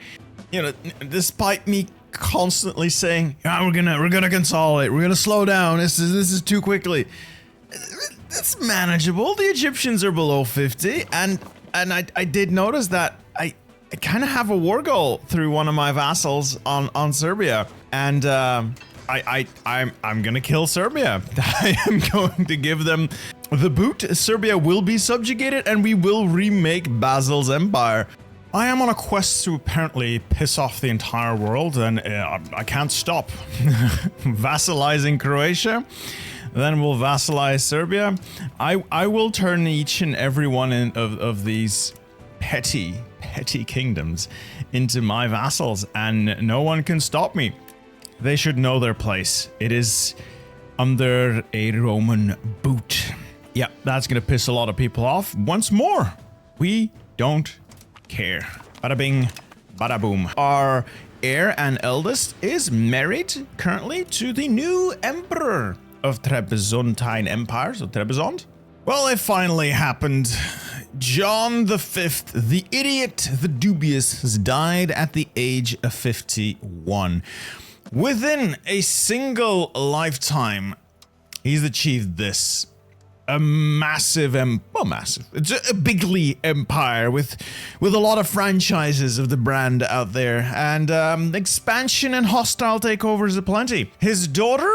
You know, despite me constantly saying, we're gonna consolidate, we're gonna slow down, this is too quickly. It's manageable. The Egyptians are below 50, and I did notice that I kind of have a war goal through one of my vassals on Serbia, and I'm gonna kill Serbia. I am going to give them the boot. Serbia will be subjugated, and we will remake Basil's empire. I am on a quest to apparently piss off the entire world, and I can't stop. Vassalizing Croatia, then we'll vassalize Serbia. I will turn each and every one of these petty kingdoms into my vassals, and no one can stop me. They should know their place. It is under a Roman boot. Yeah, that's gonna piss a lot of people off. Once more, we don't care. Bada bing, bada boom. Our heir and eldest is married currently to the new emperor of Trebizondine Empire, so Trebizond. Well, it finally happened. John V, the idiot, the dubious, has died at the age of 51. Within a single lifetime, he's achieved this. A massive, it's a bigly empire with a lot of franchises of the brand out there, and expansion and hostile takeovers aplenty. His daughter,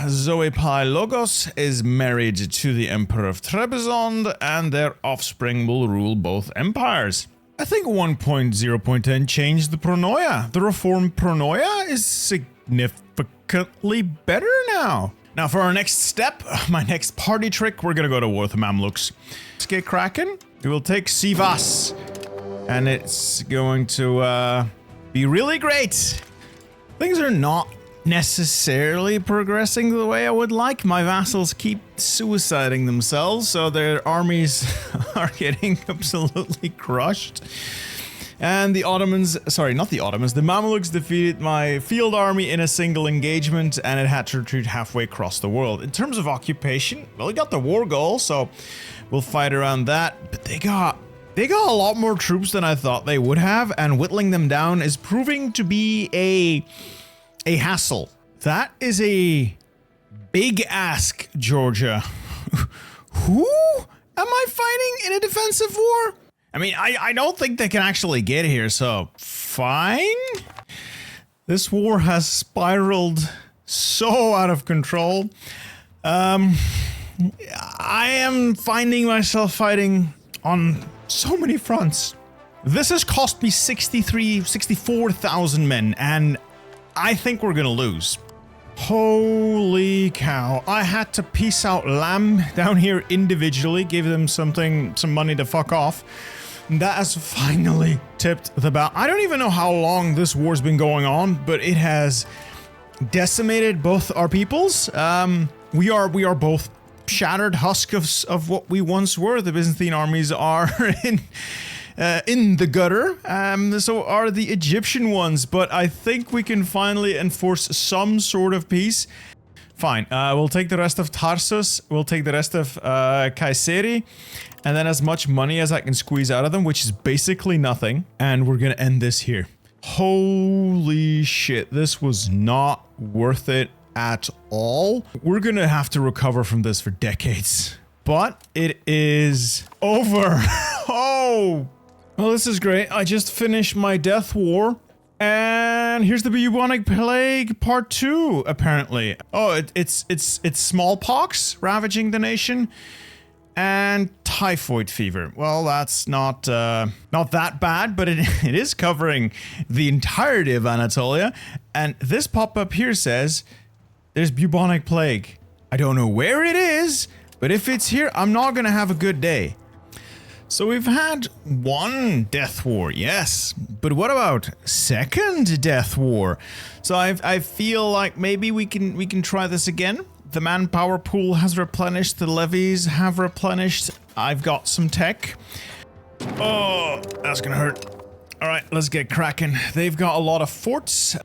Zoe Pi Logos, is married to the Emperor of Trebizond, and their offspring will rule both empires. I think 1.0.10 changed the pronoia. The reformed pronoia is significantly better now. Now for our next step, my next party trick, we're gonna go to war with the Mamluks. Let's get cracking. We will take Sivas, and it's going to be really great. Things are not necessarily progressing the way I would like. My vassals keep suiciding themselves, so their armies are getting absolutely crushed. And the Ottomans, sorry, not the Ottomans, the Mamluks defeated my field army in a single engagement, and it had to retreat halfway across the world. In terms of occupation, well, we got the war goal, so we'll fight around that. But they got a lot more troops than I thought they would have, and whittling them down is proving to be a hassle. That is a big ask, Georgia. Who am I fighting in a defensive war? I mean, I don't think they can actually get here, so fine. This war has spiraled so out of control. I am finding myself fighting on so many fronts. This has cost me 64,000 men, and I think we're gonna lose. Holy cow. I had to piece out Lamb down here individually, give them some money to fuck off. That has finally tipped the balance. I don't even know how long this war's been going on, but it has decimated both our peoples. We are both shattered husks of what we once were. The Byzantine armies are in the gutter. So are the Egyptian ones, but I think we can finally enforce some sort of peace. Fine. We'll take the rest of Tarsus. We'll take the rest of Kayseri. And then as much money as I can squeeze out of them, which is basically nothing. And we're going to end this here. Holy shit. This was not worth it at all. We're going to have to recover from this for decades. But it is over. Oh. Well, this is great. I just finished my death war. And here's the bubonic plague part 2, apparently. Oh, it's smallpox ravaging the nation and typhoid fever. Well, that's not that bad, but it is covering the entirety of Anatolia. And this pop-up here says there's bubonic plague. I don't know where it is, but if it's here, I'm not gonna have a good day. So we've had one death war, yes, but what about second death war? So I feel like maybe we can try this again. The manpower pool has replenished, the levies have replenished. I've got some tech. Oh, that's gonna hurt. All right, let's get cracking. They've got a lot of forts,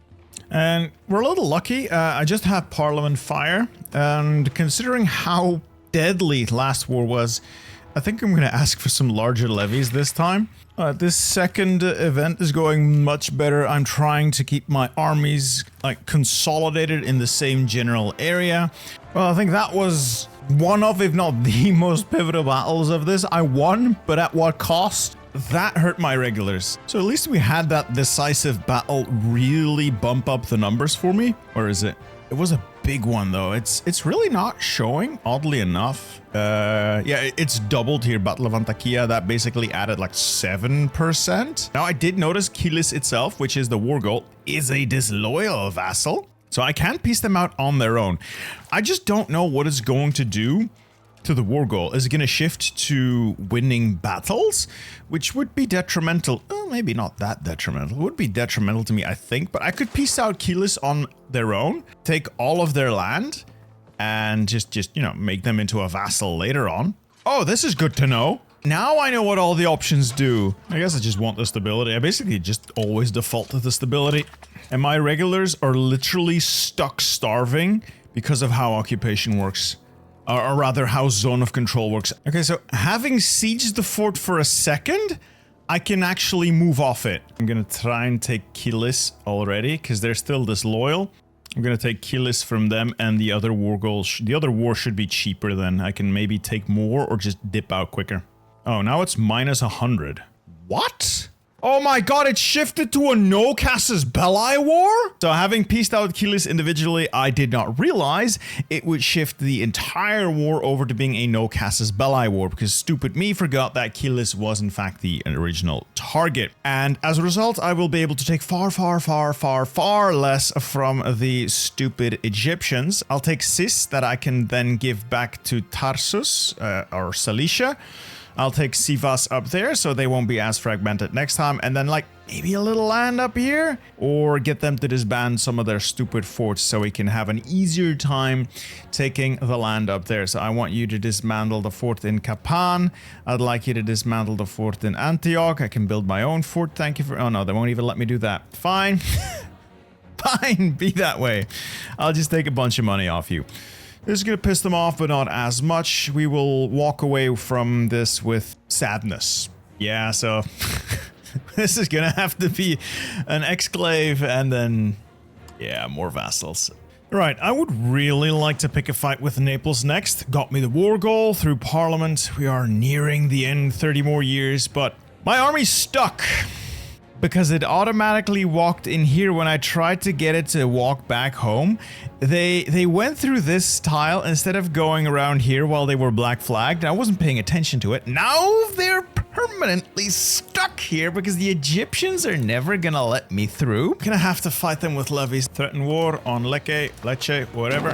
and we're a little lucky. I just have Parliament fire, and considering how deadly last war was, I think I'm going to ask for some larger levies this time. This second event is going much better. I'm trying to keep my armies like consolidated in the same general area. Well, I think that was one of, if not the most pivotal battles of this. I won, but at what cost? That hurt my regulars. So at least we had that decisive battle really bump up the numbers for me. Or is it? It was a big one though. It's really not showing, oddly enough. Yeah, it's doubled here, Battle of Antakya. That basically added like 7%. Now I did notice Kilis itself, which is the war goal, is a disloyal vassal. So I can piece them out on their own. I just don't know what it's going to do to the war goal. Is it going to shift to winning battles, which would be detrimental? Well, maybe not that detrimental. It would be detrimental to me, I think, but I could piece out Kilis on their own, take all of their land, and just you know, make them into a vassal later on. Oh, this is good to know. Now I know what all the options do. I guess I just want the stability. I basically just always default to the stability. And my regulars are literally stuck starving because of how occupation works. Or rather, how zone of control works. Okay, so having sieged the fort for a second, I can actually move off it. I'm gonna try and take Kilis already, because they're still disloyal. I'm gonna take Kilis from them, and the other war goals. The other war should be cheaper then. I can maybe take more or just dip out quicker. Oh, now it's minus 100. What? Oh my god, it shifted to a no Casus Belli war? So having pieced out Kilis individually, I did not realize it would shift the entire war over to being a no Casus Belli war, because stupid me forgot that Kilis was in fact the original target. And as a result, I will be able to take far less from the stupid Egyptians. I'll take Sis that I can then give back to Tarsus or Cilicia. I'll take Sivas up there so they won't be as fragmented next time, and then like maybe a little land up here, or get them to disband some of their stupid forts so we can have an easier time taking the land up there. So I want you to dismantle the fort in Kapan. I'd like you to dismantle the fort in Antioch. I can build my own fort. Thank you for... Oh no, they won't even let me do that. Fine. Fine, be that way. I'll just take a bunch of money off you. This is going to piss them off, but not as much. We will walk away from this with sadness. Yeah, so this is going to have to be an exclave and then, yeah, more vassals. Right, I would really like to pick a fight with Naples next. Got me the war goal through Parliament. We are nearing the end, 30 more years, but my army's stuck. Because it automatically walked in here when I tried to get it to walk back home. They went through this tile instead of going around here while they were black flagged. I wasn't paying attention to it. Now they're permanently stuck here because the Egyptians are never gonna let me through. I'm gonna have to fight them with levies. Threaten war on Lecce, whatever.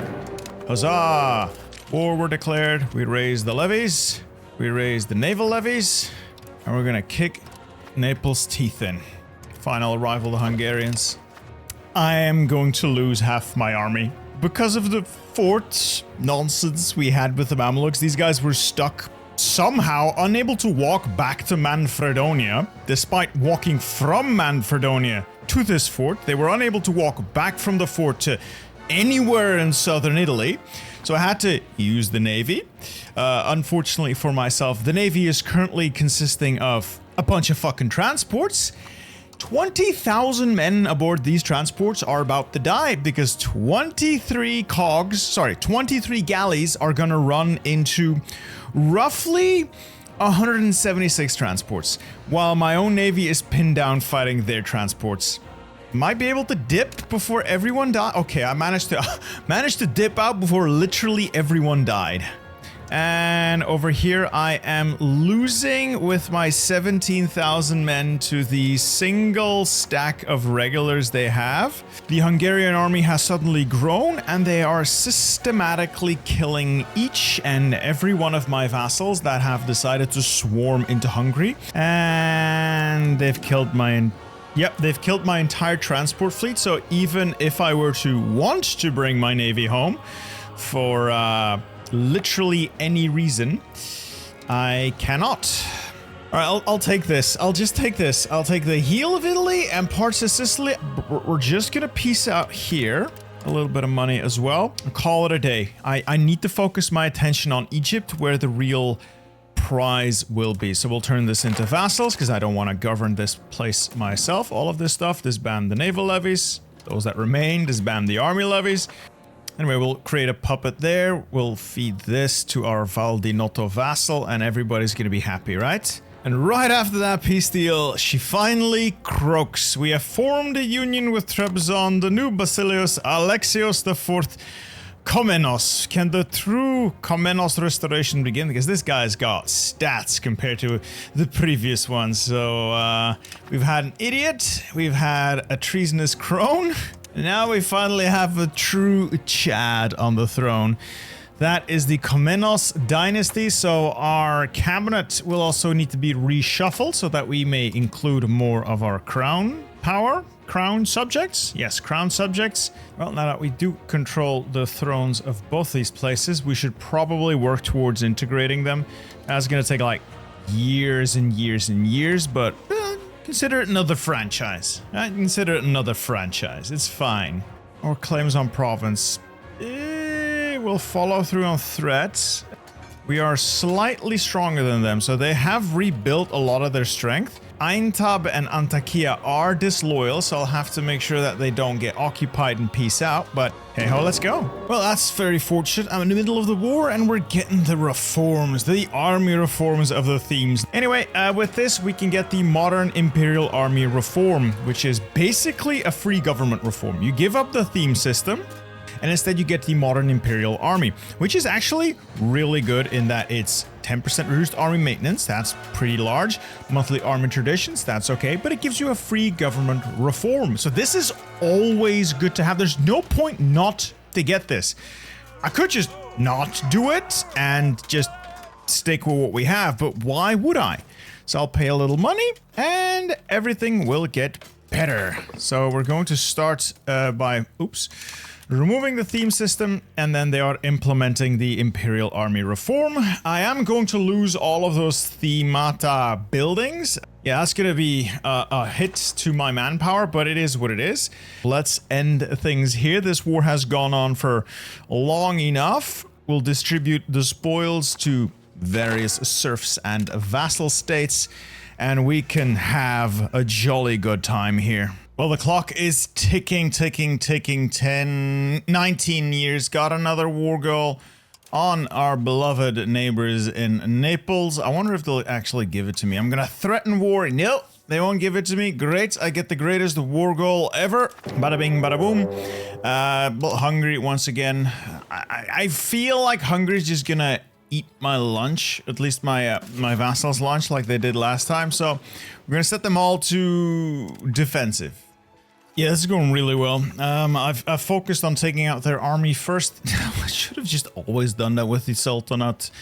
Huzzah! War were declared. We raised the levies. We raised the naval levies. And we're gonna kick Naples' teeth in. Final arrival of the Hungarians. I am going to lose half my army. Because of the fort nonsense we had with the Mamluks, these guys were stuck somehow, unable to walk back to Manfredonia. Despite walking from Manfredonia to this fort, they were unable to walk back from the fort to anywhere in southern Italy. So I had to use the Navy. Unfortunately for myself, the Navy is currently consisting of a bunch of fucking transports. 20,000 men aboard these transports are about to die because 23 galleys are gonna run into roughly 176 transports, while my own Navy is pinned down fighting their transports. Might be able to dip before everyone died. Okay, I managed to dip out before literally everyone died. And over here I am losing with my 17,000 men to the single stack of regulars they have. The Hungarian army has suddenly grown and they are systematically killing each and every one of my vassals that have decided to swarm into Hungary. And they've killed my entire transport fleet. So even if I were to want to bring my navy home for literally any reason, I cannot. All right, I'll take this. I'll just take this. I'll take the heel of Italy and parts of Sicily. We're just gonna peace out here. A little bit of money as well. And call it a day. I need to focus my attention on Egypt, where the real prize will be. So we'll turn this into vassals because I don't want to govern this place myself. All of this stuff, disband the naval levies. Those that remain, disband the army levies. Anyway, we'll create a puppet there. We'll feed this to our Val di Noto vassal and everybody's going to be happy, right? And right after that peace deal, she finally croaks. We have formed a union with Trebizond, the new Basileus Alexios IV Komnenos. Can the true Komnenos restoration begin? Because this guy's got stats compared to the previous one. So we've had an idiot, we've had a treasonous crone, and now we finally have a true Chad on the throne. That is the Komnenos dynasty, so our cabinet will also need to be reshuffled so that we may include more of our crown power. Crown subjects? Yes, crown subjects. Well, now that we do control the thrones of both these places, we should probably work towards integrating them. That's going to take like years and years and years, but consider it another franchise. Consider it another franchise. It's fine. Or claims on province. We'll follow through on threats. We are slightly stronger than them, so they have rebuilt a lot of their strength. Aintab and Antakya are disloyal, so I'll have to make sure that they don't get occupied and peace out, but hey ho, let's go. Well, that's very fortunate. I'm in the middle of the war and we're getting the reforms, the army reforms of the themes. Anyway, with this, we can get the modern Imperial army reform, which is basically a free government reform. You give up the theme system, and instead you get the modern Imperial army, which is actually really good in that it's 10% reduced army maintenance, that's pretty large. Monthly army traditions, that's okay, but it gives you a free government reform. So this is always good to have. There's no point not to get this. I could just not do it and just stick with what we have, but why would I? So I'll pay a little money and everything will get better. So we're going to start by, removing the theme system, and then they are implementing the Imperial Army reform. I am going to lose all of those themata buildings. Yeah, that's going to be a hit to my manpower, but it is what it is. Let's end things here. This war has gone on for long enough. We'll distribute the spoils to various serfs and vassal states, and we can have a jolly good time here. Well, the clock is ticking. 19 years. Got another war goal on our beloved neighbors in Naples. I wonder if they'll actually give it to me. I'm gonna threaten war. Nope, they won't give it to me. Great, I get the greatest war goal ever. Bada bing, bada boom. But Hungary, once again, I feel like Hungary's just gonna eat my lunch, at least my my vassals' lunch, like they did last time. So we're gonna set them all to defensive. Yeah, this is going really well. I've focused on taking out their army first. I should have just always done that with the Sultanate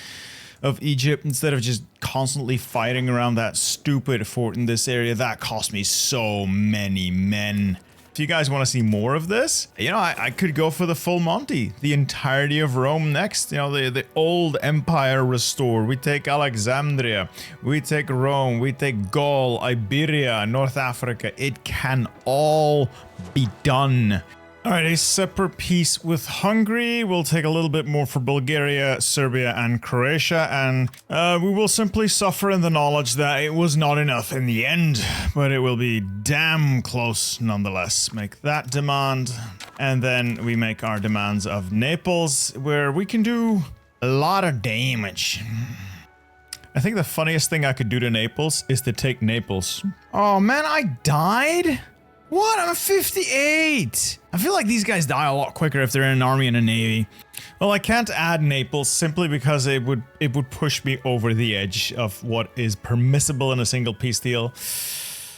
of Egypt instead of just constantly fighting around that stupid fort in this area. That cost me so many men. If you guys want to see more of this, you know, I could go for the full Monty, the entirety of Rome next. You know, the old empire restored. We take Alexandria, we take Rome, we take Gaul, Iberia, North Africa. It can all be done. All right, a separate peace with Hungary. We'll take a little bit more for Bulgaria, Serbia, and Croatia, and we will simply suffer in the knowledge that it was not enough in the end, but it will be damn close nonetheless. Make that demand, and then we make our demands of Naples, where we can do a lot of damage. I think the funniest thing I could do to Naples is to take Naples. Oh man, I died? What? I'm 58! I feel like these guys die a lot quicker if they're in an army and a navy. Well, I can't add Naples simply because it would push me over the edge of what is permissible in a single peace deal.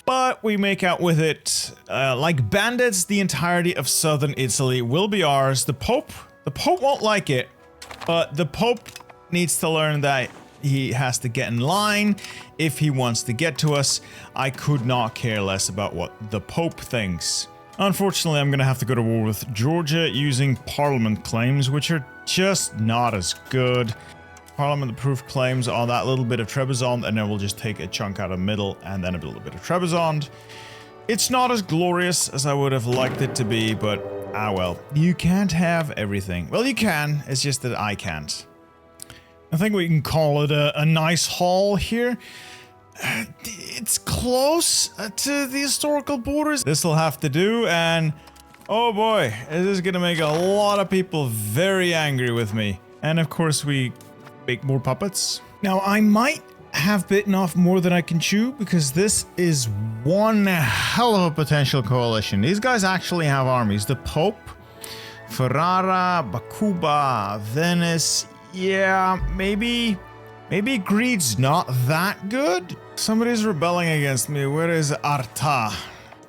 But we make out with it. Like bandits, the entirety of southern Italy will be ours. The Pope won't like it, but the Pope needs to learn that he has to get in line if he wants to get to us. I could not care less about what the Pope thinks. Unfortunately, I'm going to have to go to war with Georgia using Parliament claims, which are just not as good. Parliament-approved claims on that little bit of Trebizond, and then we'll just take a chunk out of middle and then a little bit of Trebizond. It's not as glorious as I would have liked it to be, but ah well. You can't have everything. Well, you can. It's just that I can't. I think we can call it a nice haul here. It's close to the historical borders. This will have to do, and oh boy, this is gonna make a lot of people very angry with me. And of course, we make more puppets. Now, I might have bitten off more than I can chew because this is one hell of a potential coalition. These guys actually have armies. The Pope, Ferrara, Bakuba, Venice. Yeah, maybe greed's not that good. Somebody's rebelling against me. Where is Arta?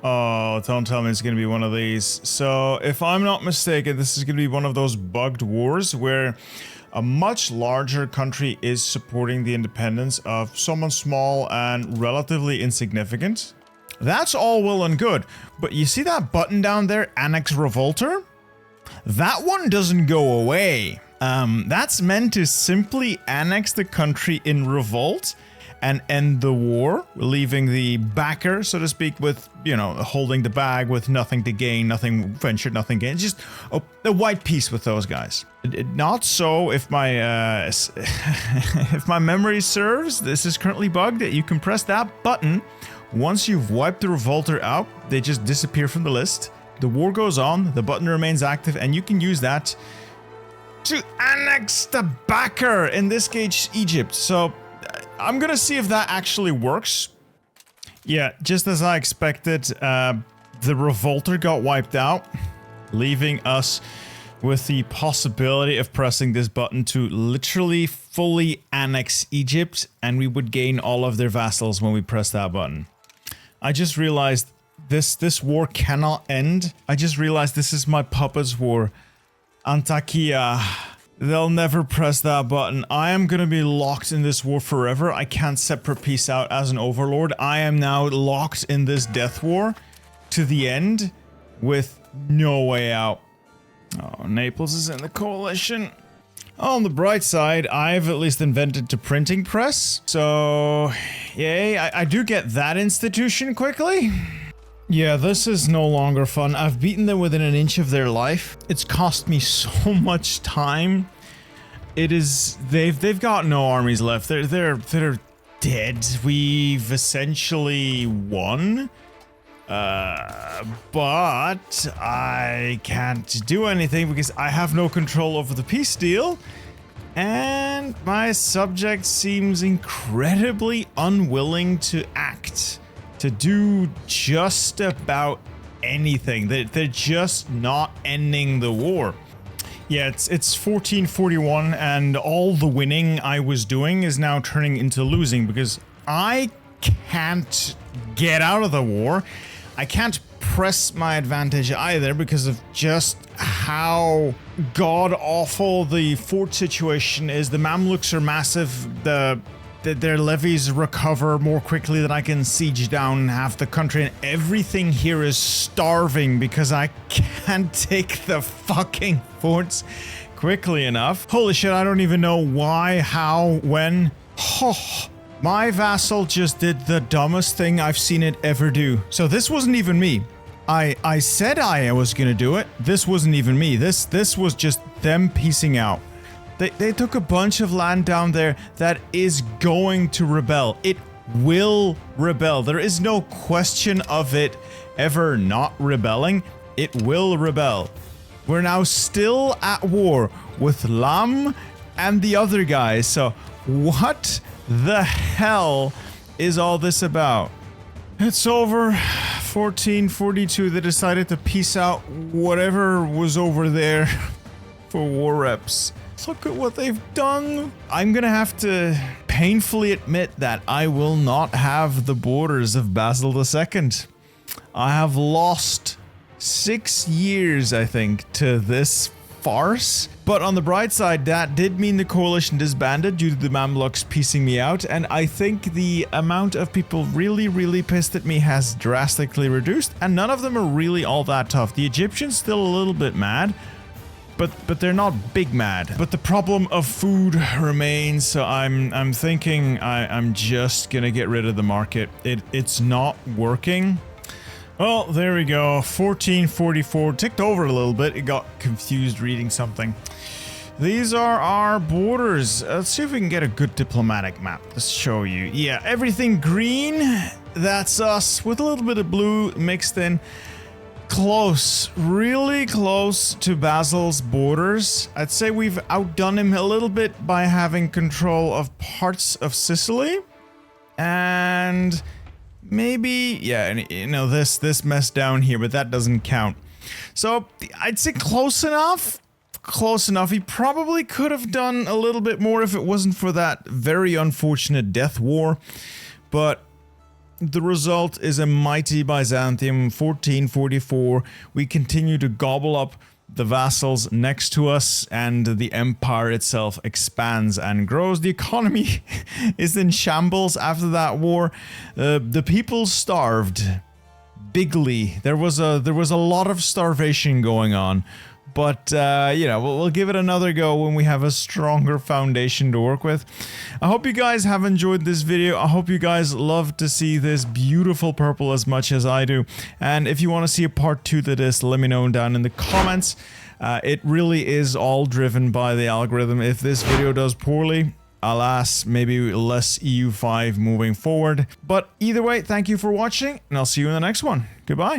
Oh, don't tell me it's going to be one of these. So, if I'm not mistaken, this is going to be one of those bugged wars where a much larger country is supporting the independence of someone small and relatively insignificant. That's all well and good, but you see that button down there, Annex Revolter? That one doesn't go away. That's meant to simply annex the country in revolt and end the war, leaving the backer, so to speak, with, you know, holding the bag with nothing to gain, nothing ventured, nothing gained. Just a white peace with those guys. Not so if my if my memory serves. This is currently bugged. You can press that button. Once you've wiped the revolter out, they just disappear from the list. The war goes on, the button remains active, and you can use that to annex the backer, in this case Egypt. So I'm gonna see if that actually works. Yeah, just as I expected, the revolter got wiped out, leaving us with the possibility of pressing this button to literally fully annex Egypt, and we would gain all of their vassals when we press that button. I just realized this war cannot end. I just realized this is my puppet's war. Antakya. They'll never press that button. I am gonna be locked in this war forever. I can't separate peace out as an overlord. I am now locked in this death war to the end with no way out. Oh, Naples is in the coalition. On the bright side, I've at least invented the printing press. So, yay, I do get that institution quickly. Yeah, this is no longer fun. I've beaten them within an inch of their life. It's cost me so much time. It is, they've got no armies left. They're dead. We've essentially won. But I can't do anything because I have no control over the peace deal. And my subject seems incredibly unwilling to act. To do just about anything. They're just not ending the war. Yeah, it's 1441, and all the winning I was doing is now turning into losing because I can't get out of the war. I can't press my advantage either because of just how god-awful the fort situation is. The Mamluks are massive. Their levies recover more quickly than I can siege down half the country, and everything here is starving because I can't take the fucking forts quickly enough. Holy shit, I don't even know why, how, when. Oh, my vassal just did the dumbest thing I've seen it ever do. So this wasn't even me. I said I was gonna do it. This wasn't even me. This was just them piecing out. They took a bunch of land down there that is going to rebel. It will rebel. There is no question of it ever not rebelling. It will rebel. We're now still at war with Lam and the other guys. So what the hell is all this about? It's over. 1442, they decided to piece out whatever was over there for war reps. Look at what they've done. I'm gonna have to painfully admit that I will not have the borders of Basil II. I have lost 6 years, I think, to this farce. But on the bright side, that did mean the coalition disbanded due to the Mamluks piecing me out, and I think the amount of people really pissed at me has drastically reduced, and none of them are really all that tough. The Egyptians still a little bit mad, but they're not big mad. But the problem of food remains, so I'm thinking I'm just gonna get rid of the market. It's not working. Well, there we go. 1444 ticked over a little bit. It got confused reading something. These are our borders. Let's see if we can get a good diplomatic map to show you. Yeah, everything green, that's us, with a little bit of blue mixed in. Close, really close to Basil's borders. I'd say we've outdone him a little bit by having control of parts of Sicily. And maybe, yeah, and you know, this mess down here, but that doesn't count. So I'd say close enough. Close enough. He probably could have done a little bit more if it wasn't for that very unfortunate death war. But the result is a mighty Byzantium, 1444. We continue to gobble up the vassals next to us, and the empire itself expands and grows. The economy is in shambles after that war. The people starved bigly. There was a lot of starvation going on. But, you know, we'll give it another go when we have a stronger foundation to work with. I hope you guys have enjoyed this video. I hope you guys love to see this beautiful purple as much as I do. And if you want to see a part 2 to this, let me know down in the comments. It really is all driven by the algorithm. If this video does poorly, alas, maybe less EU5 moving forward. But either way, thank you for watching, and I'll see you in the next one. Goodbye.